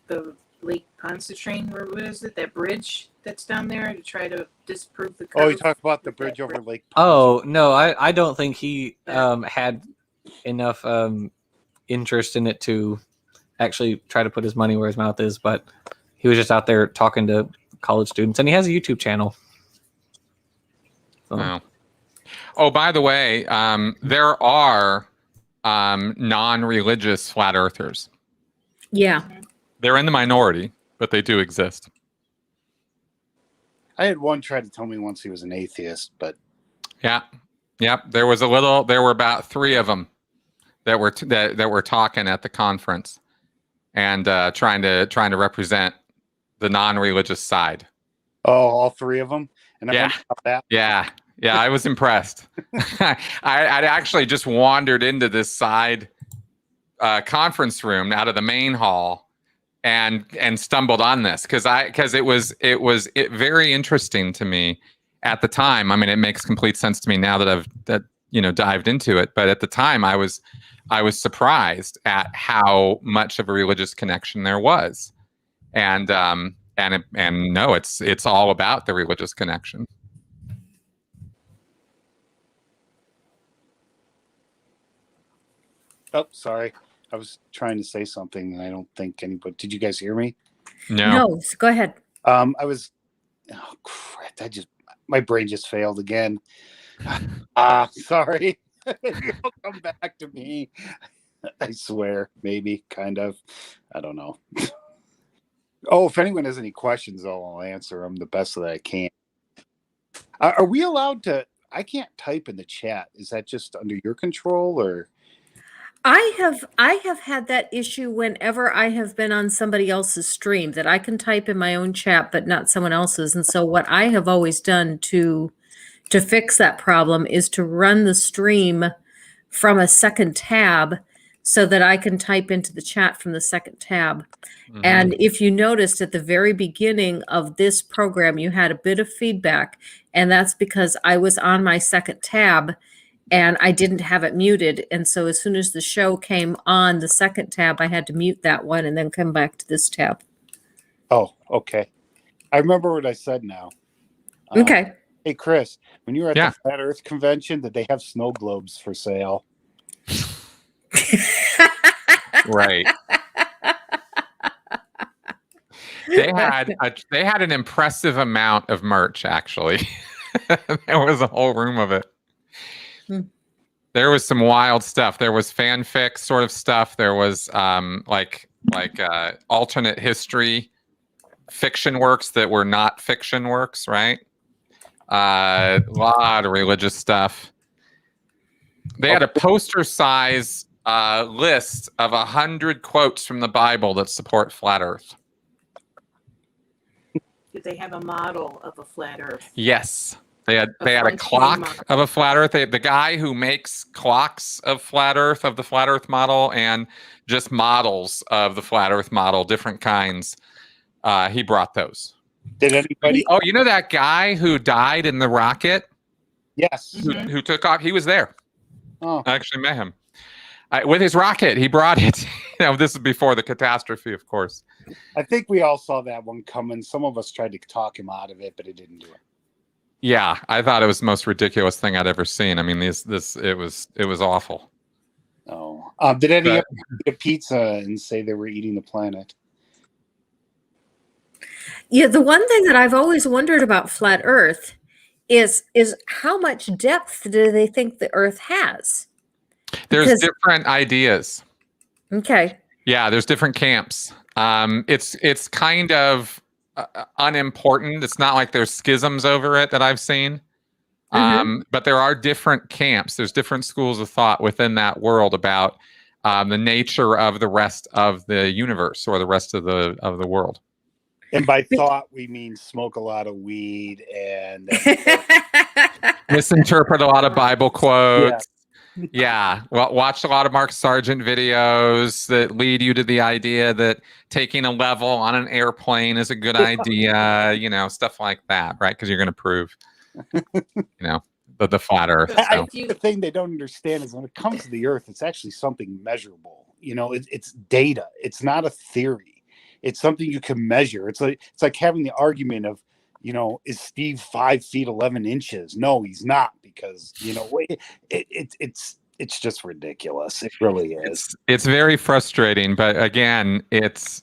Lake Pontchartrain, or what is it? That bridge that's down there to try to disprove the curve? Oh, you talk about the bridge over Lake. Oh no, I don't think he had enough interest in it to actually try to put his money where his mouth is, but he was just out there talking to college students, and he has a YouTube channel. So. Wow. Oh, by the way, there are non-religious flat earthers. Yeah. They're in the minority, but they do exist. I had one try to tell me once he was an atheist, but yeah. There were about 3 of them that were talking at the conference and trying to represent the non-religious side. Oh, all 3 of them. And that. Yeah, I was impressed. I'd actually just wandered into this side conference room out of the main hall and stumbled on this because it was very interesting to me at the time. I mean, it makes complete sense to me now that I've dived into it. But at the time, I was surprised at how much of a religious connection there was, and no, it's all about the religious connection. Oh, sorry. I was trying to say something and I don't think anybody. Did you guys hear me? No, go ahead. Oh crap! My brain just failed again. Sorry. It'll come back to me. I swear, maybe, kind of. I don't know. Oh, if anyone has any questions, I'll answer them the best that I can. Are we allowed to? I can't type in the chat. Is that just under your control, or? I have had that issue whenever I have been on somebody else's stream, that I can type in my own chat, but not someone else's. And so what I have always done to fix that problem is to run the stream from a second tab so that I can type into the chat from the second tab. Mm-hmm. And if you noticed at the very beginning of this program, you had a bit of feedback, and that's because I was on my second tab and I didn't have it muted. And so as soon as the show came on the second tab, I had to mute that one and then come back to this tab. Oh, okay. I remember what I said now. Okay. Hey, Chris, when you were at the Flat Earth Convention, did they have snow globes for sale? Right. They had an impressive amount of merch, actually. There was a whole room of it. There was some wild stuff. There was fanfic sort of stuff. There was like alternate history fiction works that were not fiction works, right? A lot of religious stuff. They had a poster size list of 100 quotes from the Bible that support flat Earth. Did they have a model of a flat Earth? Yes. They had a clock of a flat Earth. The guy who makes clocks of flat Earth, of the flat Earth model, and just models of the flat Earth model, different kinds, he brought those. Did anybody? Oh, you know that guy who died in the rocket? Yes. Who took off? He was there. Oh. I actually met him. With his rocket, he brought it. This is before the catastrophe, of course. I think we all saw that one coming. Some of us tried to talk him out of it, but it didn't do it. Yeah, I thought it was the most ridiculous thing I'd ever seen. I mean, it was awful. Oh, did anyone eat a pizza and say they were eating the planet? Yeah, the one thing that I've always wondered about flat Earth is how much depth do they think the Earth has? There's different ideas. Okay. Yeah, there's different camps. It's kind of unimportant. It's not like there's schisms over it that I've seen. But there are different camps. There's different schools of thought within that world about the nature of the rest of the universe or the rest of the world. And by thought, we mean smoke a lot of weed and misinterpret a lot of Bible quotes. Yeah. Well, watch a lot of Mark Sargent videos that lead you to the idea that taking a level on an airplane is a good idea, stuff like that, right? Because you're going to prove, the flat Earth. So. I think the thing they don't understand is when it comes to the Earth, it's actually something measurable. It's data. It's not a theory. It's something you can measure. It's like having the argument of, is Steve 5 feet 11 inches? No, he's not, because it's just ridiculous. It really is. It's very frustrating, but again, it's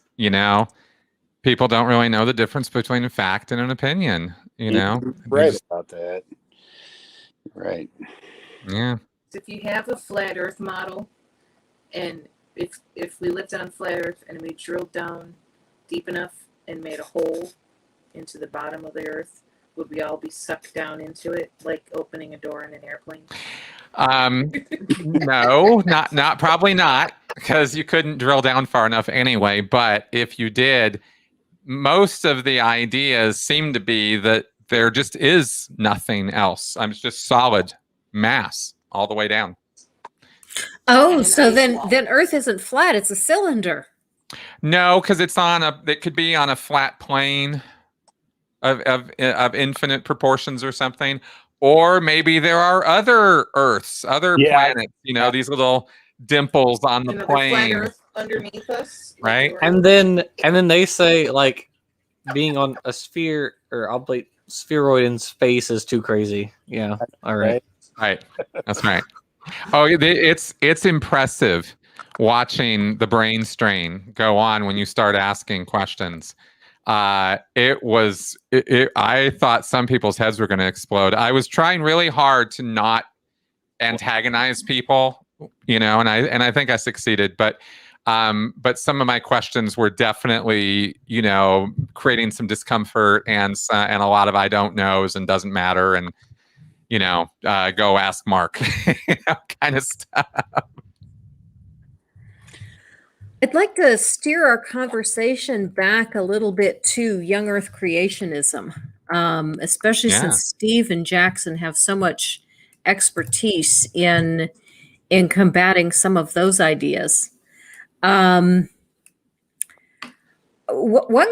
people don't really know the difference between a fact and an opinion. Right about that. Right. Yeah. If you have a flat Earth model, and if we lived on flat Earth and we drilled down deep enough and made a hole into the bottom of the Earth, would we all be sucked down into it like opening a door in an airplane? No, not probably not, because you couldn't drill down far enough anyway. But if you did, most of the ideas seem to be that there just is nothing else. It's just solid mass all the way down. Oh, an so ice then wall. Earth isn't flat; it's a cylinder. No, because it could be on a flat plane of infinite proportions or something. Or maybe there are other Earths, other Yeah. planets, these little dimples on the Another flat plane, Earth underneath us. like right? we were- And then they say like being on a sphere or oblate spheroid in space is too crazy. Yeah. All right. Right. That's right. Oh, it's impressive watching the brain strain go on when you start asking questions. I thought some people's heads were going to explode. I was trying really hard to not antagonize people, and I think I succeeded, but some of my questions were definitely, creating some discomfort and a lot of I don't knows and doesn't matter and go ask Mark, kind of stuff. I'd like to steer our conversation back a little bit to young Earth creationism, especially Yeah. since Steve and Jackson have so much expertise in combating some of those ideas. One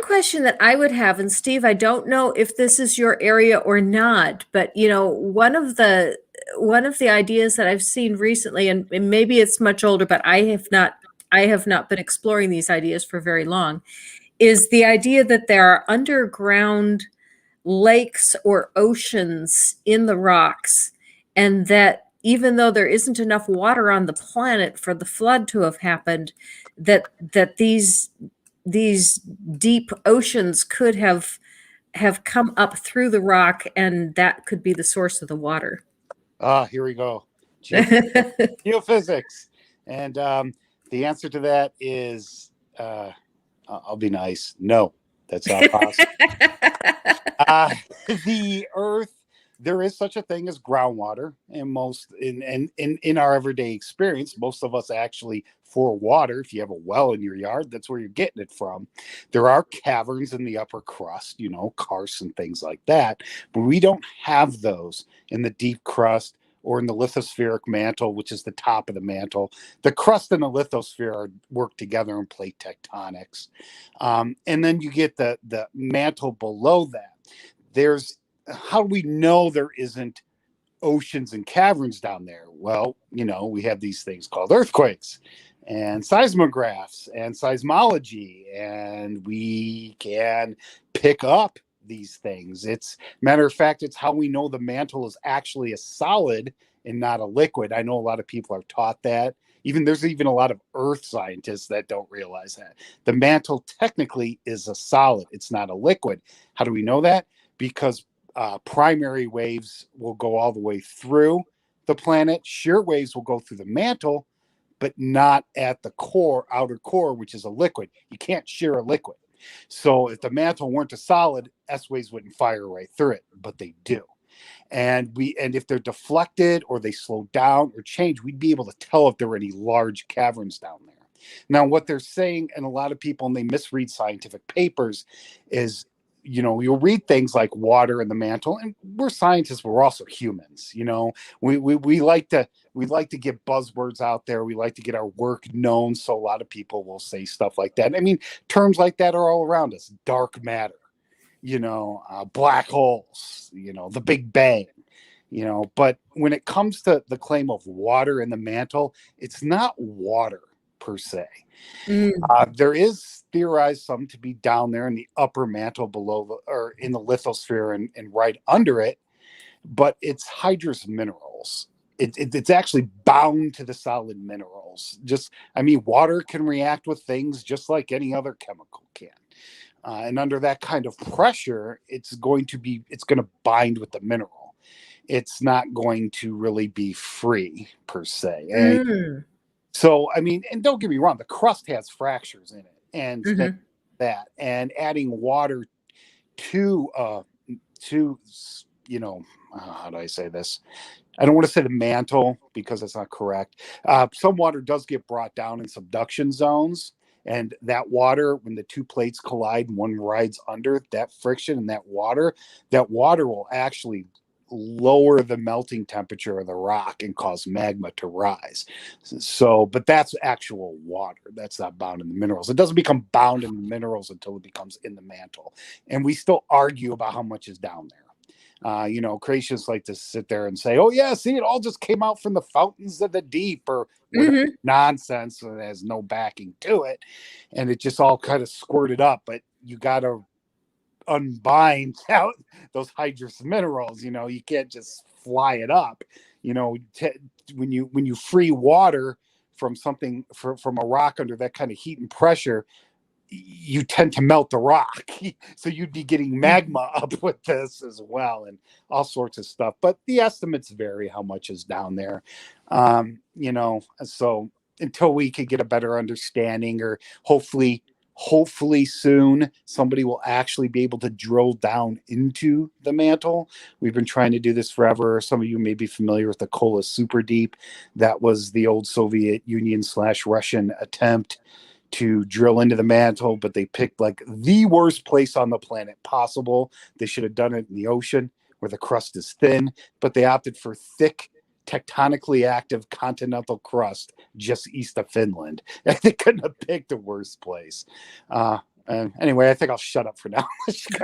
question that I would have, and Steve, I don't know if this is your area or not, but one of the ideas that I've seen recently, and maybe it's much older, but I have not been exploring these ideas for very long, is the idea that there are underground lakes or oceans in the rocks, and that even though there isn't enough water on the planet for the flood to have happened, that these deep oceans could have come up through the rock, and that could be the source of the water. Here we go. Geophysics. And the answer to that is, I'll be nice. No, that's not possible. The Earth, there is such a thing as groundwater, and in our everyday experience, most of us actually, for water, if you have a well in your yard, that's where you're getting it from. There are caverns in the upper crust, karsts and things like that, but we don't have those in the deep crust or in the lithospheric mantle, which is the top of the mantle. The crust and the lithosphere work together in plate tectonics. And then you get the mantle below that. How do we know there isn't oceans and caverns down there? Well, we have these things called earthquakes and seismographs and seismology, and we can pick up these things. Matter of fact, it's how we know the mantle is actually a solid and not a liquid. I know a lot of people are taught that. There's even a lot of earth scientists that don't realize that the mantle technically is a solid. It's not a liquid. How do we know that? Because primary waves will go all the way through the planet. Shear waves will go through the mantle, but not at the outer core, which is a liquid. You can't shear a liquid. So if the mantle weren't a solid, S waves wouldn't fire right through it, but they do. And if they're deflected or they slow down or change, we'd be able to tell if there were any large caverns down there. Now, what they're saying, and a lot of people, and they misread scientific papers, is you'll read things like water in the mantle, and we're scientists, we're also humans. We like to get buzzwords out there. We like to get our work known, so a lot of people will say stuff like that. Terms like that are all around us. Dark matter, black holes, the Big Bang, but when it comes to the claim of water in the mantle, it's not water per se. There is theorized some to be down there in the upper mantle below or in the lithosphere and right under it, but it's hydrous minerals. It's actually bound to the solid minerals. Water can react with things just like any other chemical can. And under that kind of pressure, it's going to bind with the mineral. It's not going to really be free per se. So, and don't get me wrong, the crust has fractures in it and that, and adding water to, how do I say this? I don't want to say the mantle because that's not correct. Some water does get brought down in subduction zones, and that water, when the two plates collide and one rides under, that friction and that water will actually lower the melting temperature of the rock and cause magma to rise. So, but that's actual water. That's not bound in the minerals. It doesn't become bound in the minerals until it becomes in the mantle. And we still argue about how much is down there. Creationists like to sit there and say, oh, yeah, see, it all just came out from the fountains of the deep or whatever nonsense that has no backing to it. And it just all kind of squirted up. But you got to unbind out those hydrous minerals. You can't just fly it up. When you free water from something, from a rock under that kind of heat and pressure, you tend to melt the rock. So you'd be getting magma up with this as well and all sorts of stuff. But the estimates vary how much is down there. So until we could get a better understanding, or hopefully soon somebody will actually be able to drill down into the mantle. We've been trying to do this forever. Some of you may be familiar with the Kola Super Deep. That was the old Soviet Union / Russian attempt to drill into the mantle, but they picked like the worst place on the planet possible. They should have done it in the ocean where the crust is thin, but they opted for thick, tectonically active continental crust just east of Finland. They couldn't have picked a worse place. Anyway, I think I'll shut up for now.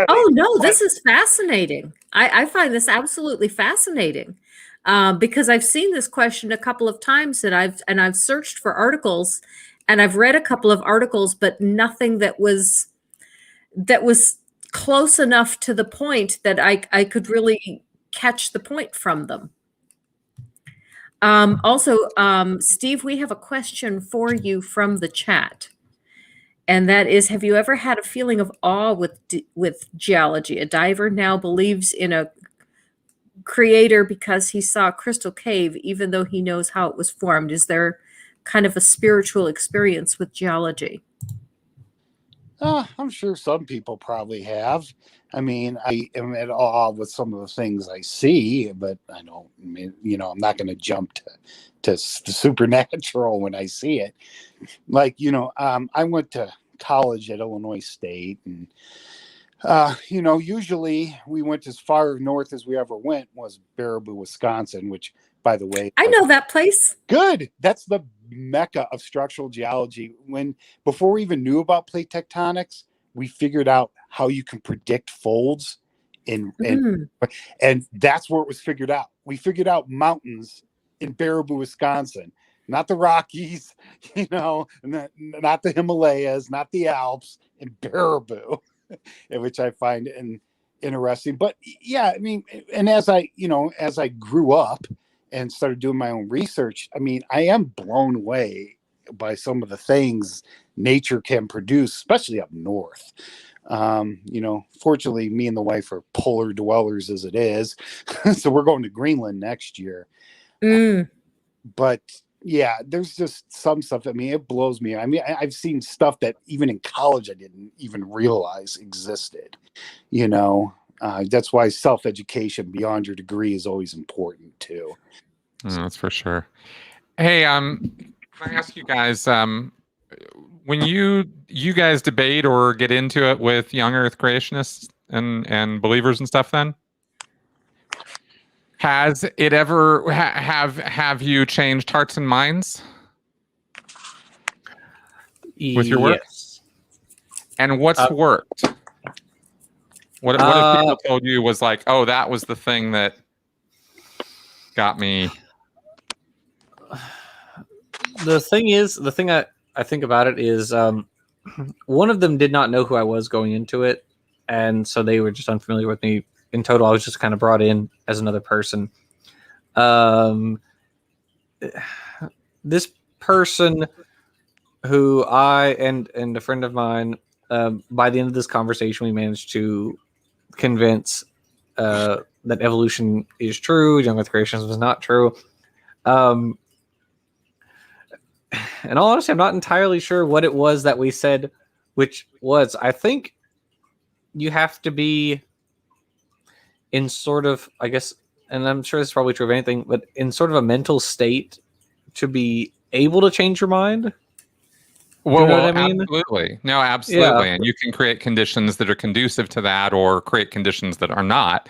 Oh, no, this is fascinating. I find this absolutely fascinating. Because I've seen this question a couple of times, and I've searched for articles, and I've read a couple of articles, but nothing that was close enough to the point that I could really catch the point from them. Also, Steve, we have a question for you from the chat. And that is, have you ever had a feeling of awe with geology? A diver now believes in a creator because he saw a crystal cave, even though he knows how it was formed. Is there kind of a spiritual experience with geology? I'm sure some people probably have. I mean, I am at awe with some of the things I see, but I don't, I'm not going to jump to the supernatural when I see it. Like, I went to college at Illinois State, and usually we went as far north as we ever went was Baraboo, Wisconsin, which, by the way, I know that place. Good. That's the mecca of structural geology. Before we even knew about plate tectonics, we figured out how you can predict folds, and that's where it was figured out. We figured out mountains in Baraboo, Wisconsin, not the Rockies, not the Himalayas, not the Alps, in Baraboo, which I find interesting. But yeah, I mean, and as I grew up and started doing my own research, I mean, I am blown away by some of the things nature can produce, especially up north. Fortunately, me and the wife are polar dwellers as it is. So we're going to Greenland next year. But yeah, there's just some stuff. I mean, it blows me. I mean, I've seen stuff that even in college I didn't even realize existed. That's why self-education beyond your degree is always important too. That's for sure. Hey, can I ask you guys, when you guys debate or get into it with young Earth creationists and believers and stuff, then has it ever have you changed hearts and minds with your work? Yes. And what's worked? What if people told you was like, oh, that was the thing that got me? The thing I think about it is one of them did not know who I was going into it, and so they were just unfamiliar with me. In total, I was just kind of brought in as another person. This person who I and a friend of mine, by the end of this conversation, we managed to convince that evolution is true, young Earth creationism is not true. And honestly, I'm not entirely sure what it was that we said, which was, I think you have to be in sort of, I guess, and I'm sure this is probably true of anything, but in sort of a mental state to be able to change your mind. Well, you know what I mean? Absolutely. No, absolutely. Yeah. And you can create conditions that are conducive to that or create conditions that are not.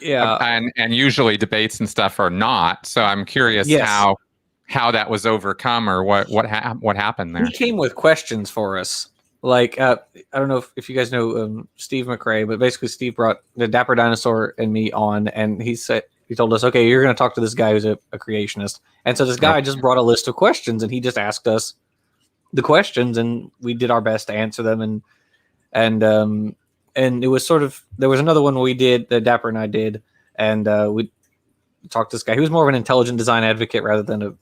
Yeah. And usually debates and stuff are not. So I'm curious Yes. how that was overcome, or what happened there. He came with questions for us. Like, I don't know if you guys know Steve McRae, but basically Steve brought the Dapper Dinosaur and me on, and he told us, okay, you're going to talk to this guy who's a creationist. And so this guy just brought a list of questions, and he just asked us the questions, and we did our best to answer them. And it was sort of, there was another one we did, that Dapper and I did, and we talked to this guy. He was more of an intelligent design advocate rather than a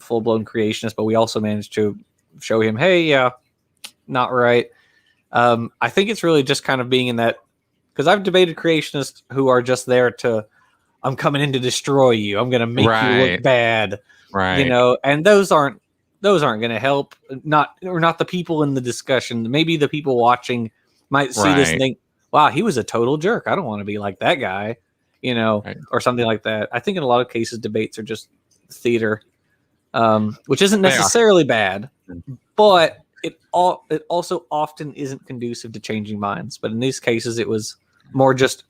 full-blown creationist, but we also managed to show him, hey, yeah, not right. I think it's really just kind of being in that, because I've debated creationists who are just there to, I'm coming in to destroy you, I'm going to make you look bad, right? And those aren't going to help. Not the people in the discussion. Maybe the people watching might see this and think, wow, he was a total jerk, I don't want to be like that guy, or something like that. I think in a lot of cases debates are just theater, which isn't necessarily bad, but it also often isn't conducive to changing minds. But in these cases, it was more just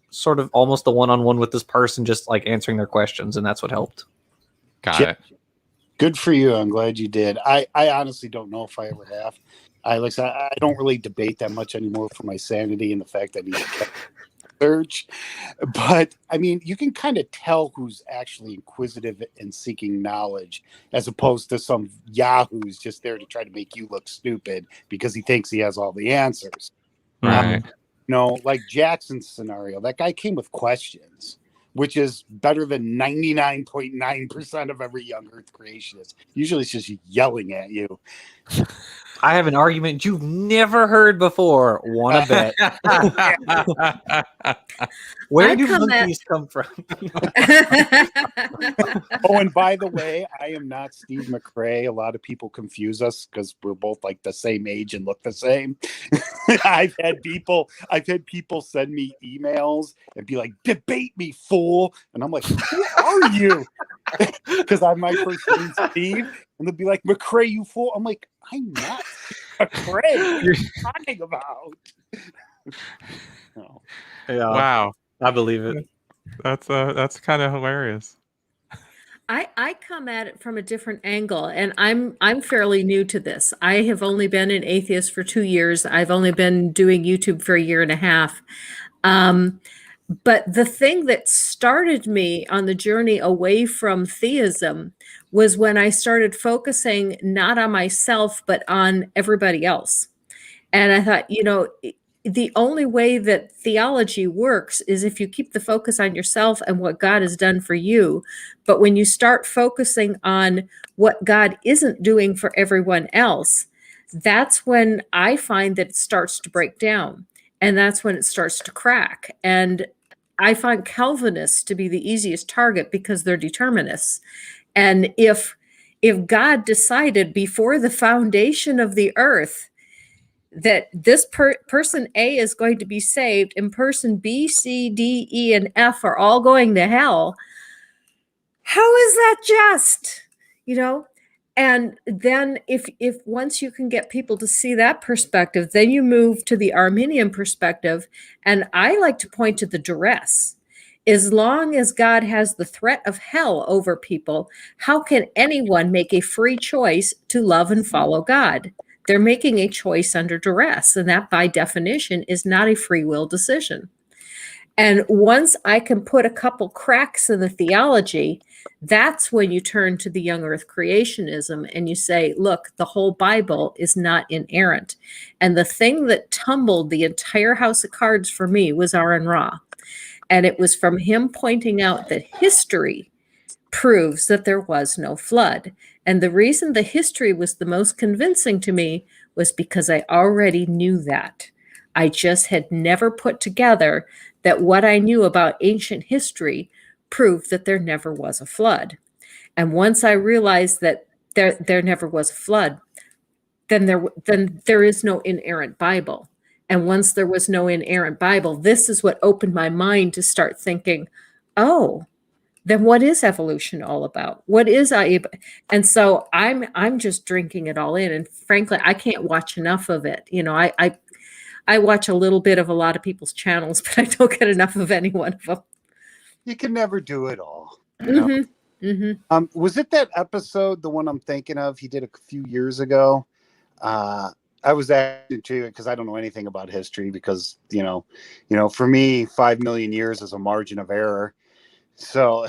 sort of almost the one-on-one with this person, just like answering their questions, and that's what helped. Got it. Good for you. I'm glad you did. I honestly don't know if I ever have. I don't really debate that much anymore for my sanity and the fact that I need to search. But I mean, you can kind of tell who's actually inquisitive and seeking knowledge, as opposed to some Yahoo who's just there to try to make you look stupid because he thinks he has all the answers. Right. Like Jackson's scenario, that guy came with questions, which is better than 99.9% of every young Earth creationist. Usually it's just yelling at you. I have an argument you've never heard before. Want to bet? Where do monkeys come from? Oh, and by the way, I am not Steve McRae. A lot of people confuse us because we're both like the same age and look the same. I've had people send me emails and be like, "Debate me, fool," and I'm like, "Who are you?" Because my first name's Steve, and they'll be like, "McRae, you fool." I'm like, I'm not McRae. What are you talking about? Oh. Yeah. Wow. I believe it. That's kind of hilarious. I come at it from a different angle, and I'm fairly new to this. I have only been an atheist for 2 years. I've only been doing YouTube for 1.5 years. But the thing that started me on the journey away from theism was when I started focusing not on myself, but on everybody else. And I thought, the only way that theology works is if you keep the focus on yourself and what God has done for you. But when you start focusing on what God isn't doing for everyone else, that's when I find that it starts to break down. And that's when it starts to crack. And I find Calvinists to be the easiest target because they're determinists. And if God decided before the foundation of the earth that this person A is going to be saved and person B, C, D, E, and F are all going to hell, how is that just? And then if once you can get people to see that perspective, then you move to the Arminian perspective. And I like to point to the duress. As long as God has the threat of hell over people, how can anyone make a free choice to love and follow God? They're making a choice under duress. And that by definition is not a free will decision. And once I can put a couple cracks in the theology, that's when you turn to the young earth creationism and you say, look, the whole Bible is not inerrant. And the thing that tumbled the entire house of cards for me was Aaron Ra. And it was from him pointing out that history proves that there was no flood. And the reason the history was the most convincing to me was because I already knew that. I just had never put together that what I knew about ancient history proved that there never was a flood. And once I realized that there never was a flood, then there is no inerrant Bible. And once there was no inerrant Bible, this is what opened my mind to start thinking, oh, then what is evolution all about? What is and so I'm just drinking it all in. And frankly, I can't watch enough of it. I watch a little bit of a lot of people's channels, but I don't get enough of any one of them. You can never do it all. You know? Was it that episode, the one I'm thinking of, he did a few years ago? I was asking to it because I don't know anything about history because, for me, 5 million years is a margin of error. So,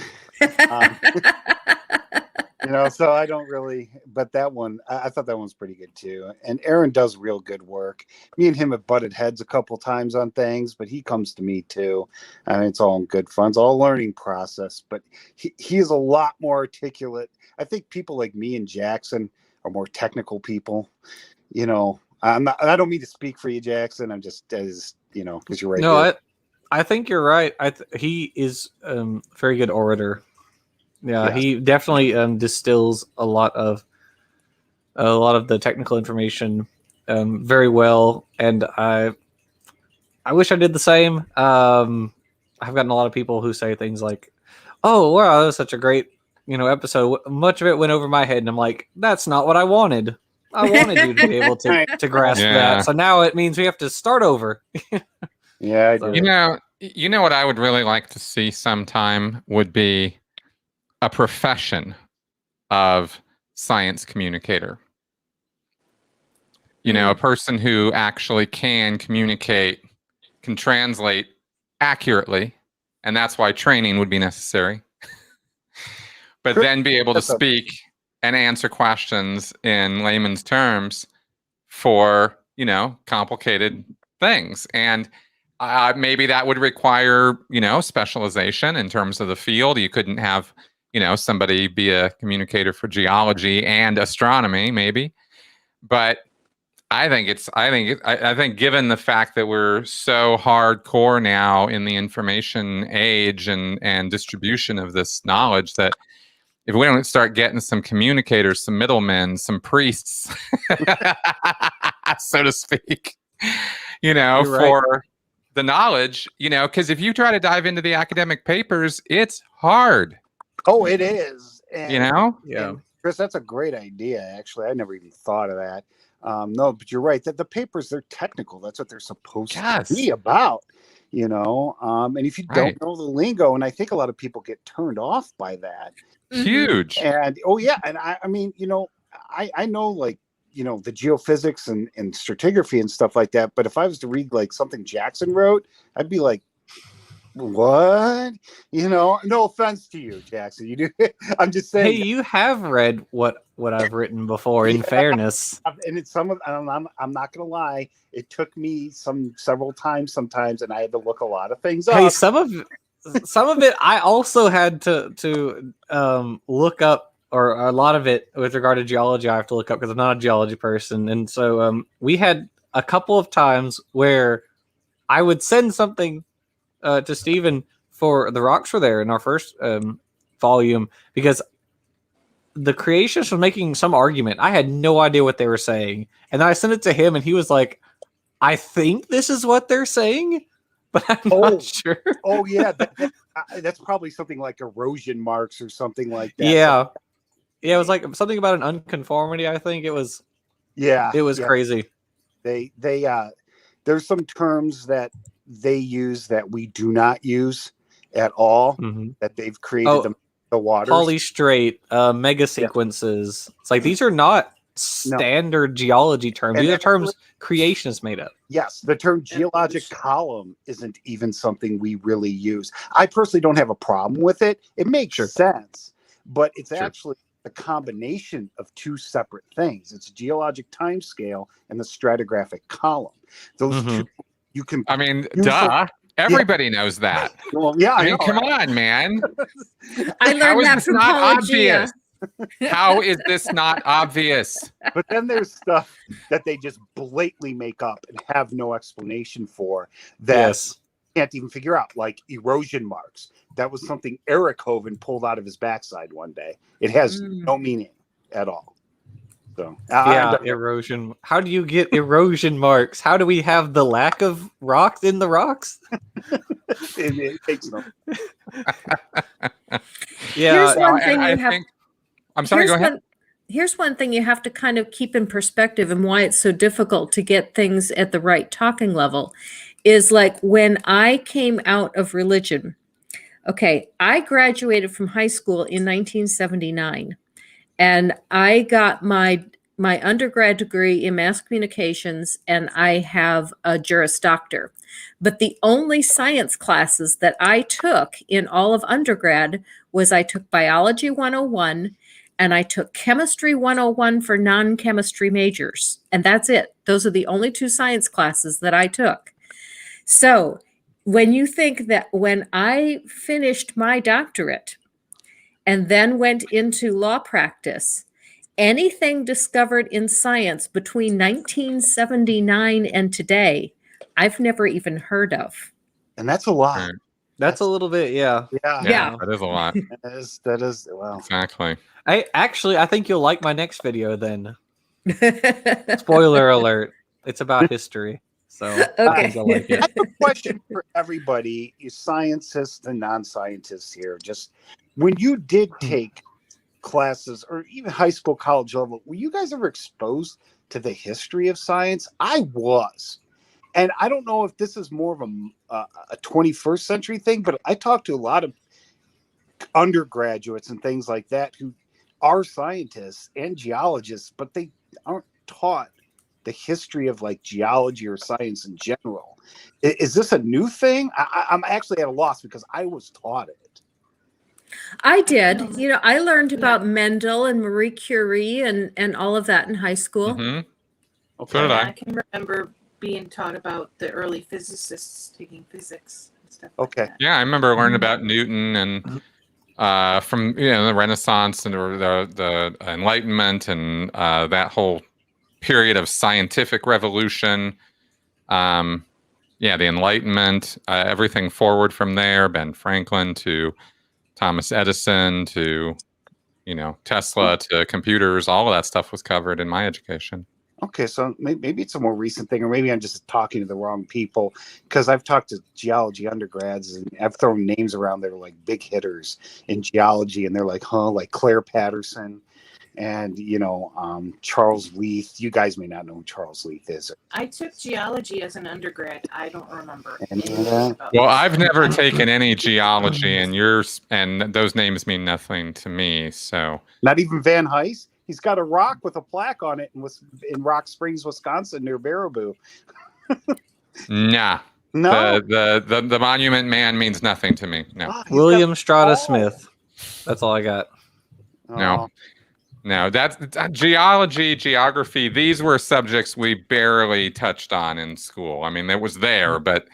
so I don't really, but that one, I thought that one's pretty good too. And Aaron does real good work. Me and him have butted heads a couple times on things, but he comes to me too. And it's all in good fun. It's all a learning process, but he is a lot more articulate. I think people like me and Jackson are more technical people. I don't mean to speak for you, Jackson. I'm just, because you're right. No, I think you're right. He is a very good orator. Yeah, he definitely distills a lot of the technical information very well, and I wish I did the same. I've gotten a lot of people who say things like, "Oh, wow, that was such a great episode. Much of it went over my head," and I'm like, "That's not what I wanted. I wanted you to be able to grasp that. So now it means we have to start over." Yeah, I do. You know what I would really like to see sometime would be a profession of science communicator. A person who actually can communicate, can translate accurately, and that's why training would be necessary. But then be able to speak and answer questions in layman's terms for, complicated things. And maybe that would require, specialization in terms of the field. You couldn't have, somebody be a communicator for geology and astronomy, maybe. But I think given the fact that we're so hardcore now in the information age and distribution of this knowledge, that if we don't start getting some communicators, some middlemen, some priests, so to speak, for the knowledge, because if you try to dive into the academic papers, it's hard. Oh, it is. And, Yeah. And Chris, that's a great idea. Actually, I never even thought of that. No, but you're right that the papers, they're technical. That's what they're supposed to be about, and if you don't know the lingo, and I think a lot of people get turned off by that. Huge. And and I mean, I know like the geophysics and stratigraphy and stuff like that, but if I was to read like something Jackson wrote, I'd be like, what? No offense to you, Jackson, you do. I'm just saying. Hey, you have read what I've written before, in fairness. And it's I'm not gonna lie, it took me several times sometimes, and I had to look a lot of things up. Hey, some of it I also had to look up, or a lot of it with regard to geology I have to look up because I'm not a geology person. And so we had a couple of times where I would send something to Stephen for the rocks were there in our first volume, because the creationists were making some argument. I had no idea what they were saying. And then I sent it to him and he was like, I think this is what they're saying, but I'm not sure. Oh yeah. That's probably something like erosion marks or something like that. Yeah. Yeah. It was like something about an unconformity. I think it was. Yeah. It was crazy. They there's some terms that they use that we do not use at all, that they've created the waters. Polystrate, mega sequences. It's like these are not standard geology terms. These are terms creationists made up. Yes, the term geologic column isn't even something we really use. I personally don't have a problem with it. It makes sense, but it's actually a combination of two separate things. It's geologic time scale and the stratigraphic column. Those two. You can. I mean, duh. Everybody knows that. Well, yeah. I mean, come on, man. I learned that from obvious. How is this not obvious? But then there's stuff that they just blatantly make up and have no explanation for that can't even figure out, like erosion marks. That was something Eric Hoven pulled out of his backside one day. It has no meaning at all. So, erosion. How do you get erosion marks? How do we have the lack of rocks in the rocks? it takes them. Here's one thing I'm sorry, go ahead. here's one thing you have to kind of keep in perspective and why it's so difficult to get things at the right talking level is like when I came out of religion. Okay, I graduated from high school in 1979, and I got my undergrad degree in mass communications, and I have a Juris Doctor. But the only science classes that I took in all of undergrad was I took Biology 101 and I took Chemistry 101 for non-chemistry majors. And that's it. Those are the only two science classes that I took. So when you think that when I finished my doctorate and then went into law practice, anything discovered in science between 1979 and today, I've never even heard of. And that's a lot. Right. That's a little bit, yeah. Yeah. That is a lot. That is well. Exactly. I think you'll like my next video then. Spoiler alert. It's about history. So I think you'll like I it. have a question for everybody, you scientists and non-scientists here. Just when you did take classes or even high school, college level, were you guys ever exposed to the history of science? I was. And I don't know if this is more of a 21st century thing, but I talked to a lot of undergraduates and things like that who are scientists and geologists, but they aren't taught the history of like geology or science in general. Is this a new thing? I'm actually at a loss because I was taught it. I did. You know, I learned about Mendel and Marie Curie and all of that in high school. Mm-hmm. Okay. So did I. I can remember being taught about the early physicists taking physics and stuff. Okay. Like that. Yeah, I remember learning about Newton and from the Renaissance and the Enlightenment and that whole period of scientific revolution. The Enlightenment, everything forward from there, Ben Franklin to Thomas Edison to Tesla to computers, all of that stuff was covered in my education. Okay, so maybe it's a more recent thing, or maybe I'm just talking to the wrong people, because I've talked to geology undergrads and I've thrown names around that are like big hitters in geology, and they're like, like Claire Patterson and Charles Leith. You guys may not know who Charles Leith is. I took geology as an undergrad. I don't remember And, anything about Well, this. I've never taken any geology, and those names mean nothing to me. So not even Van Heist. He's got a rock with a plaque on it in Rock Springs, Wisconsin, near Baraboo. nah. No. The Monument Man means nothing to me. No. Ah, he's William got- Strata Oh. Smith. That's all I got. No. No, that's geology, geography. These were subjects we barely touched on in school. I mean, it was there, but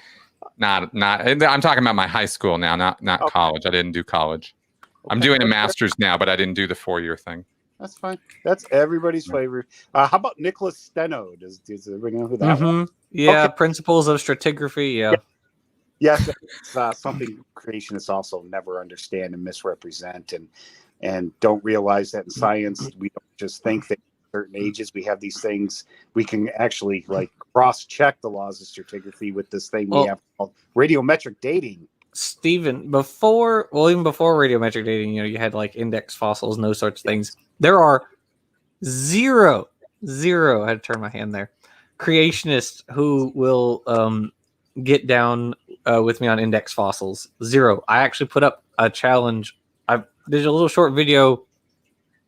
not. I'm talking about my high school now, not Okay. college. I didn't do college. I'm doing a master's now, but I didn't do the 4-year thing. That's fine. That's everybody's favorite. How about Nicholas Steno? Does everybody know who that was? Yeah, Okay. principles of stratigraphy. Yeah. Yes, it's something creationists also never understand and misrepresent, and don't realize that in science we don't just think that at certain ages we have these things. We can actually like cross-check the laws of stratigraphy with this thing we have called radiometric dating. Stephen, even before radiometric dating, you had like index fossils and those sorts of things. There are zero, I had to turn my hand there, creationists who will get down with me on index fossils. Zero. I actually put up a challenge. There's a little short video,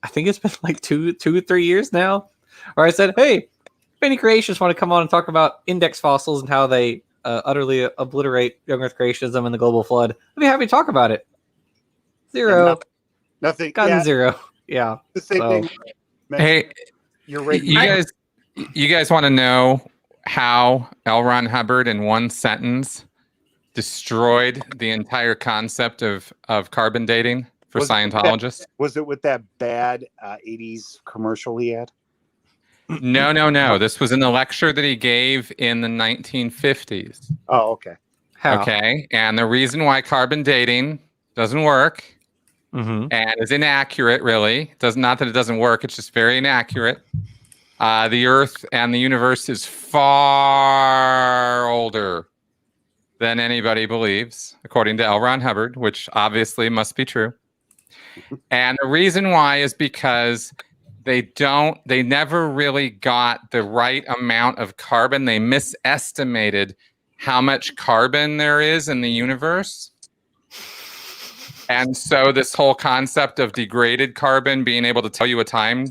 I think it's been like two or 3 years now, where I said, hey, if any creationists want to come on and talk about index fossils and how they utterly obliterate young Earth creationism and the global flood, I'd be happy to talk about it. Zero. Nothing. Gotten zero. Yeah. The same So- thing. Hey, You're right. you guys want to know how L. Ron Hubbard in one sentence destroyed the entire concept of carbon dating for Scientologists? Was it with that bad 80s commercial he had? No. This was in a lecture that he gave in the 1950s. Oh, okay. How? Okay. And the reason why carbon dating doesn't work Mm-hmm. and is inaccurate, really, not that it doesn't work, it's just very inaccurate. The Earth and the universe is far older than anybody believes, according to L. Ron Hubbard, which obviously must be true. And the reason why is because They never really got the right amount of carbon. They misestimated how much carbon there is in the universe. And so this whole concept of degraded carbon being able to tell you a time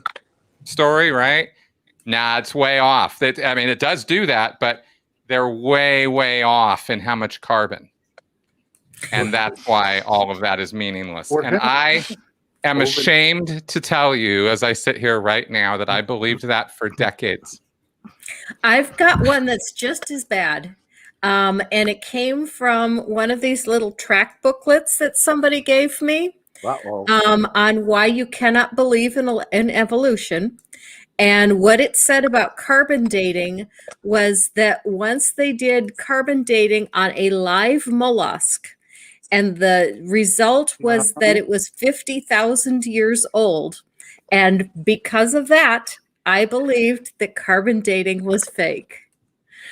story, right? Nah, it's way off. It does do that, but they're way, way off in how much carbon. And that's why all of that is meaningless. And I am ashamed to tell you, as I sit here right now, that I believed that for decades. I've got one that's just as bad. And it came from one of these little track booklets that somebody gave me on why you cannot believe in evolution. And what it said about carbon dating was that once they did carbon dating on a live mollusk, and the result was that it was 50,000 years old. And because of that, I believed that carbon dating was fake.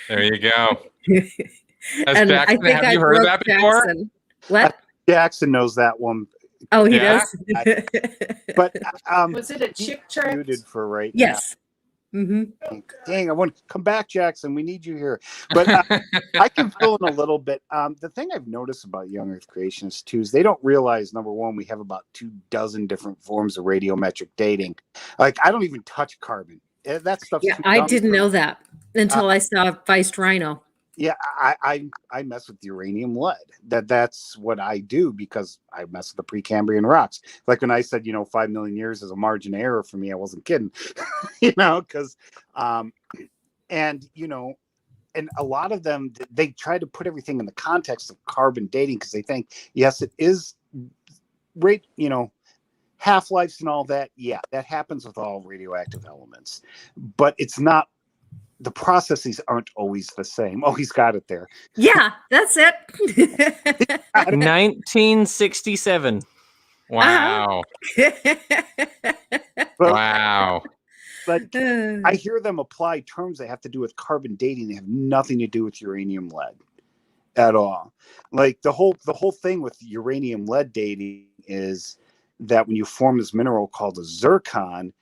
There you go. And Jackson, I think have you heard that before? Jackson. What? Jackson knows that one. Oh, he Yeah. does. But Was it a chick track? muted for right Yes. now. Dang, I want to come back, Jackson. We need you here. But I can fill in a little bit. The thing I've noticed about young Earth creationists too is they don't realize, number one, we have about 24 different forms of radiometric dating. Like I don't even touch carbon. That stuff's Yeah, too I dumb didn't for me. know that until I saw Vice Rhino. Yeah, I mess with uranium lead. That's what I do because I mess with the Precambrian rocks. Like when I said, 5 million years is a margin of error for me, I wasn't kidding. Because and a lot of them, they try to put everything in the context of carbon dating because they think, yes, it is half-lives and all that. Yeah, that happens with all radioactive elements, but it's not. The processes aren't always the same. Oh, he's got it there. Yeah, that's it. 1967. Wow. Wow. But I hear them apply terms that have to do with carbon dating. They have nothing to do with uranium lead at all. Like the whole thing with uranium lead dating is that when you form this mineral called a zircon,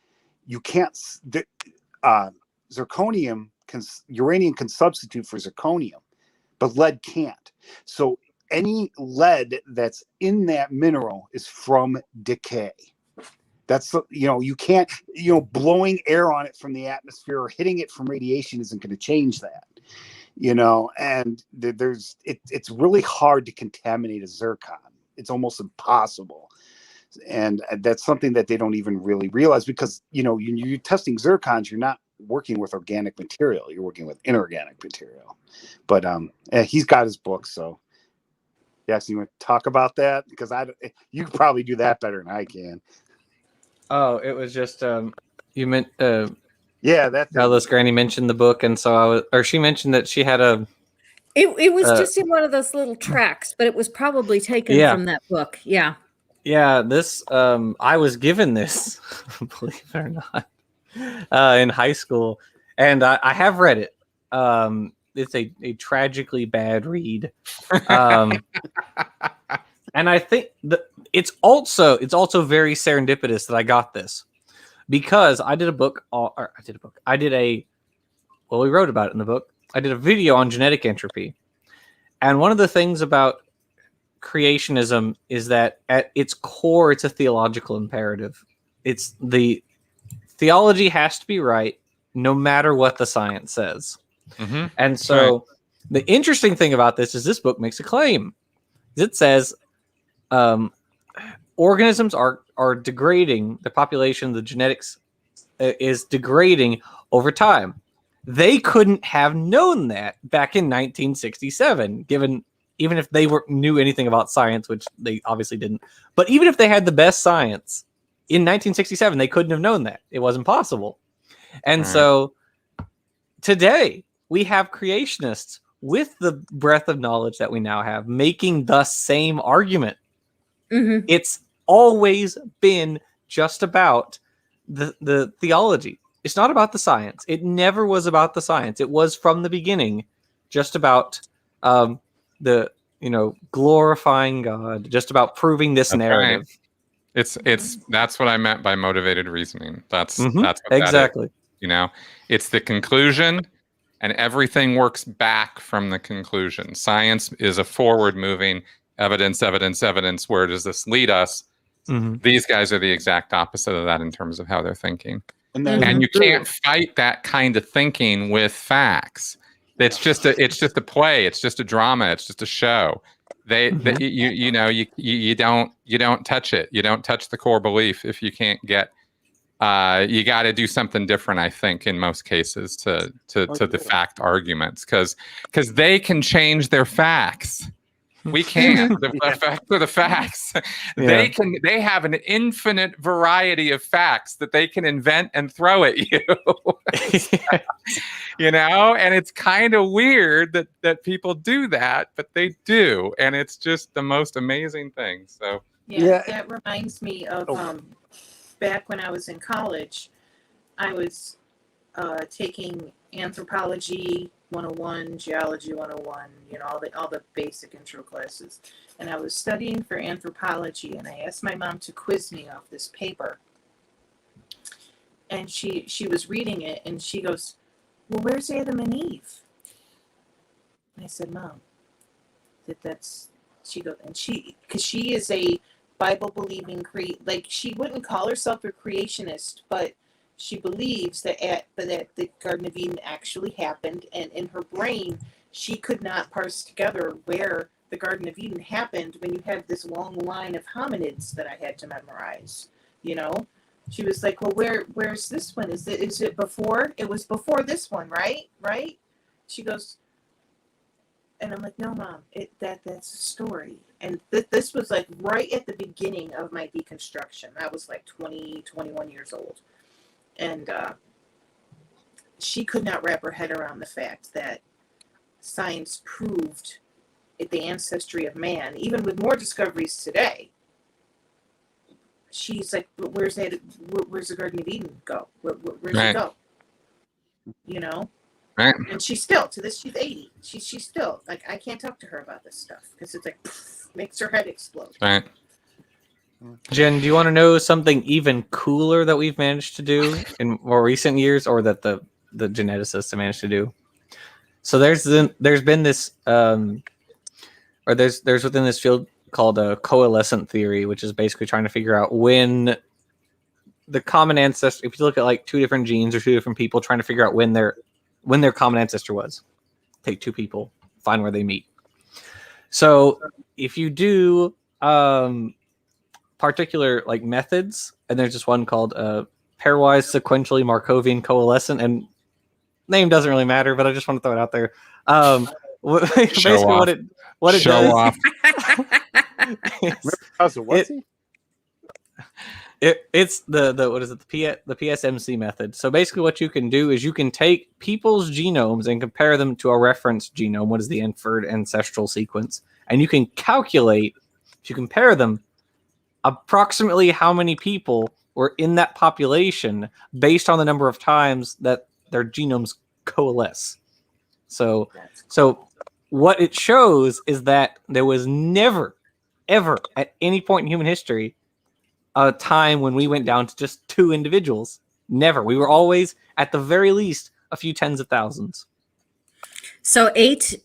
you can't. Uranium can substitute for zirconium, but lead can't. So any lead that's in that mineral is from decay. That's, you can't, blowing air on it from the atmosphere or hitting it from radiation isn't going to change that, and it's really hard to contaminate a zircon. It's almost impossible. And that's something that they don't even really realize because, you're testing zircons, you're not working with organic material, you're working with inorganic material. But he's got his book, so Jackson, you want to talk about that? Because you could probably do that better than I can. Oh, it was just you meant yeah, that's Alice Granny mentioned the book, and so she mentioned that she had a. It was just in one of those little tracks, but it was probably taken from that book. Yeah. Yeah, this I was given this, believe it or not, in high school, and I have read it. It's a tragically bad read, and I think that it's also very serendipitous that I got this because I did a book. We wrote about it in the book. I did a video on genetic entropy, and one of the things about creationism is that at its core, it's a theological imperative. It's the theology has to be right no matter what the science says. Mm-hmm. And so the interesting thing about this is this book makes a claim. It says organisms are degrading, the population, the genetics is degrading over time. They couldn't have known that back in 1967, even if they knew anything about science, which they obviously didn't. But even if they had the best science in 1967, they couldn't have known that. It wasn't possible. And so today we have creationists with the breadth of knowledge that we now have making the same argument. Mm-hmm. It's always been just about the theology. It's not about the science. It never was about the science. It was from the beginning just about glorifying God, just about proving this narrative. That's what I meant by motivated reasoning. That's Mhm, that's what that is. exactly. You know, it's the conclusion, and everything works back from the conclusion. Science is a forward-moving evidence, evidence, evidence. Where does this lead us? Mhm. These guys are the exact opposite of that in terms of how they're thinking. And that And is you true. can't fight that kind of thinking with facts. It's just a play. It's just a drama. It's just a show. You don't touch it. You don't touch the core belief if you can't get. You got to do something different, I think, in most cases to the fact arguments, because they can change their facts. We can't. The facts are the facts. Yeah. They have an infinite variety of facts that they can invent and throw at you. You know, and it's kind of weird that people do that, but they do, and it's just the most amazing thing. So Yeah. That reminds me of Oh. Back when I was in college, I was taking anthropology 101, geology 101, all the basic intro classes. And I was studying for anthropology, and I asked my mom to quiz me off this paper. And she was reading it, and she goes, "Well, where's Adam and Eve?" And I said, "Mom, she goes, and because she is a Bible believing she wouldn't call herself a creationist, but she believes that the Garden of Eden actually happened, and in her brain she could not parse together where the Garden of Eden happened when you have this long line of hominids that I had to memorize. She was like, "Well, where's this one? Is it before? It was before this one, right? Right?" She goes, and I'm like, "No, Mom, that's a story." And this was like right at the beginning of my deconstruction. I was like 20, 21 years old. And she could not wrap her head around the fact that science proved the ancestry of man, even with more discoveries today. She's like, "But where's the Garden of Eden go? Where's it go?" right. And she's still, to this, she's 80. She's still, like, I can't talk to her about this stuff because it's like, makes her head explode. Right. Jen, do you want to know something even cooler that we've managed to do in more recent years, or that the geneticists have managed to do? So there's been this there's within this field called a coalescent theory, which is basically trying to figure out when the common ancestor, if you look at like two different genes or two different people, trying to figure out when their common ancestor was. Take two people, find where they meet. So if you do particular like methods, and there's just one called pairwise sequentially Markovian coalescent, and name doesn't really matter, but I just want to throw it out there. Basically off. what it Show does off. It's the what is it, the PSMC method. So basically what you can do is you can take people's genomes and compare them to a reference genome, what is the inferred ancestral sequence, and you can calculate, if you compare them, approximately how many people were in that population based on the number of times that their genomes coalesce. So what it shows is that there was never, ever at any point in human history a time when we went down to just two individuals. Never. We were always, at the very least, a few tens of thousands. So 8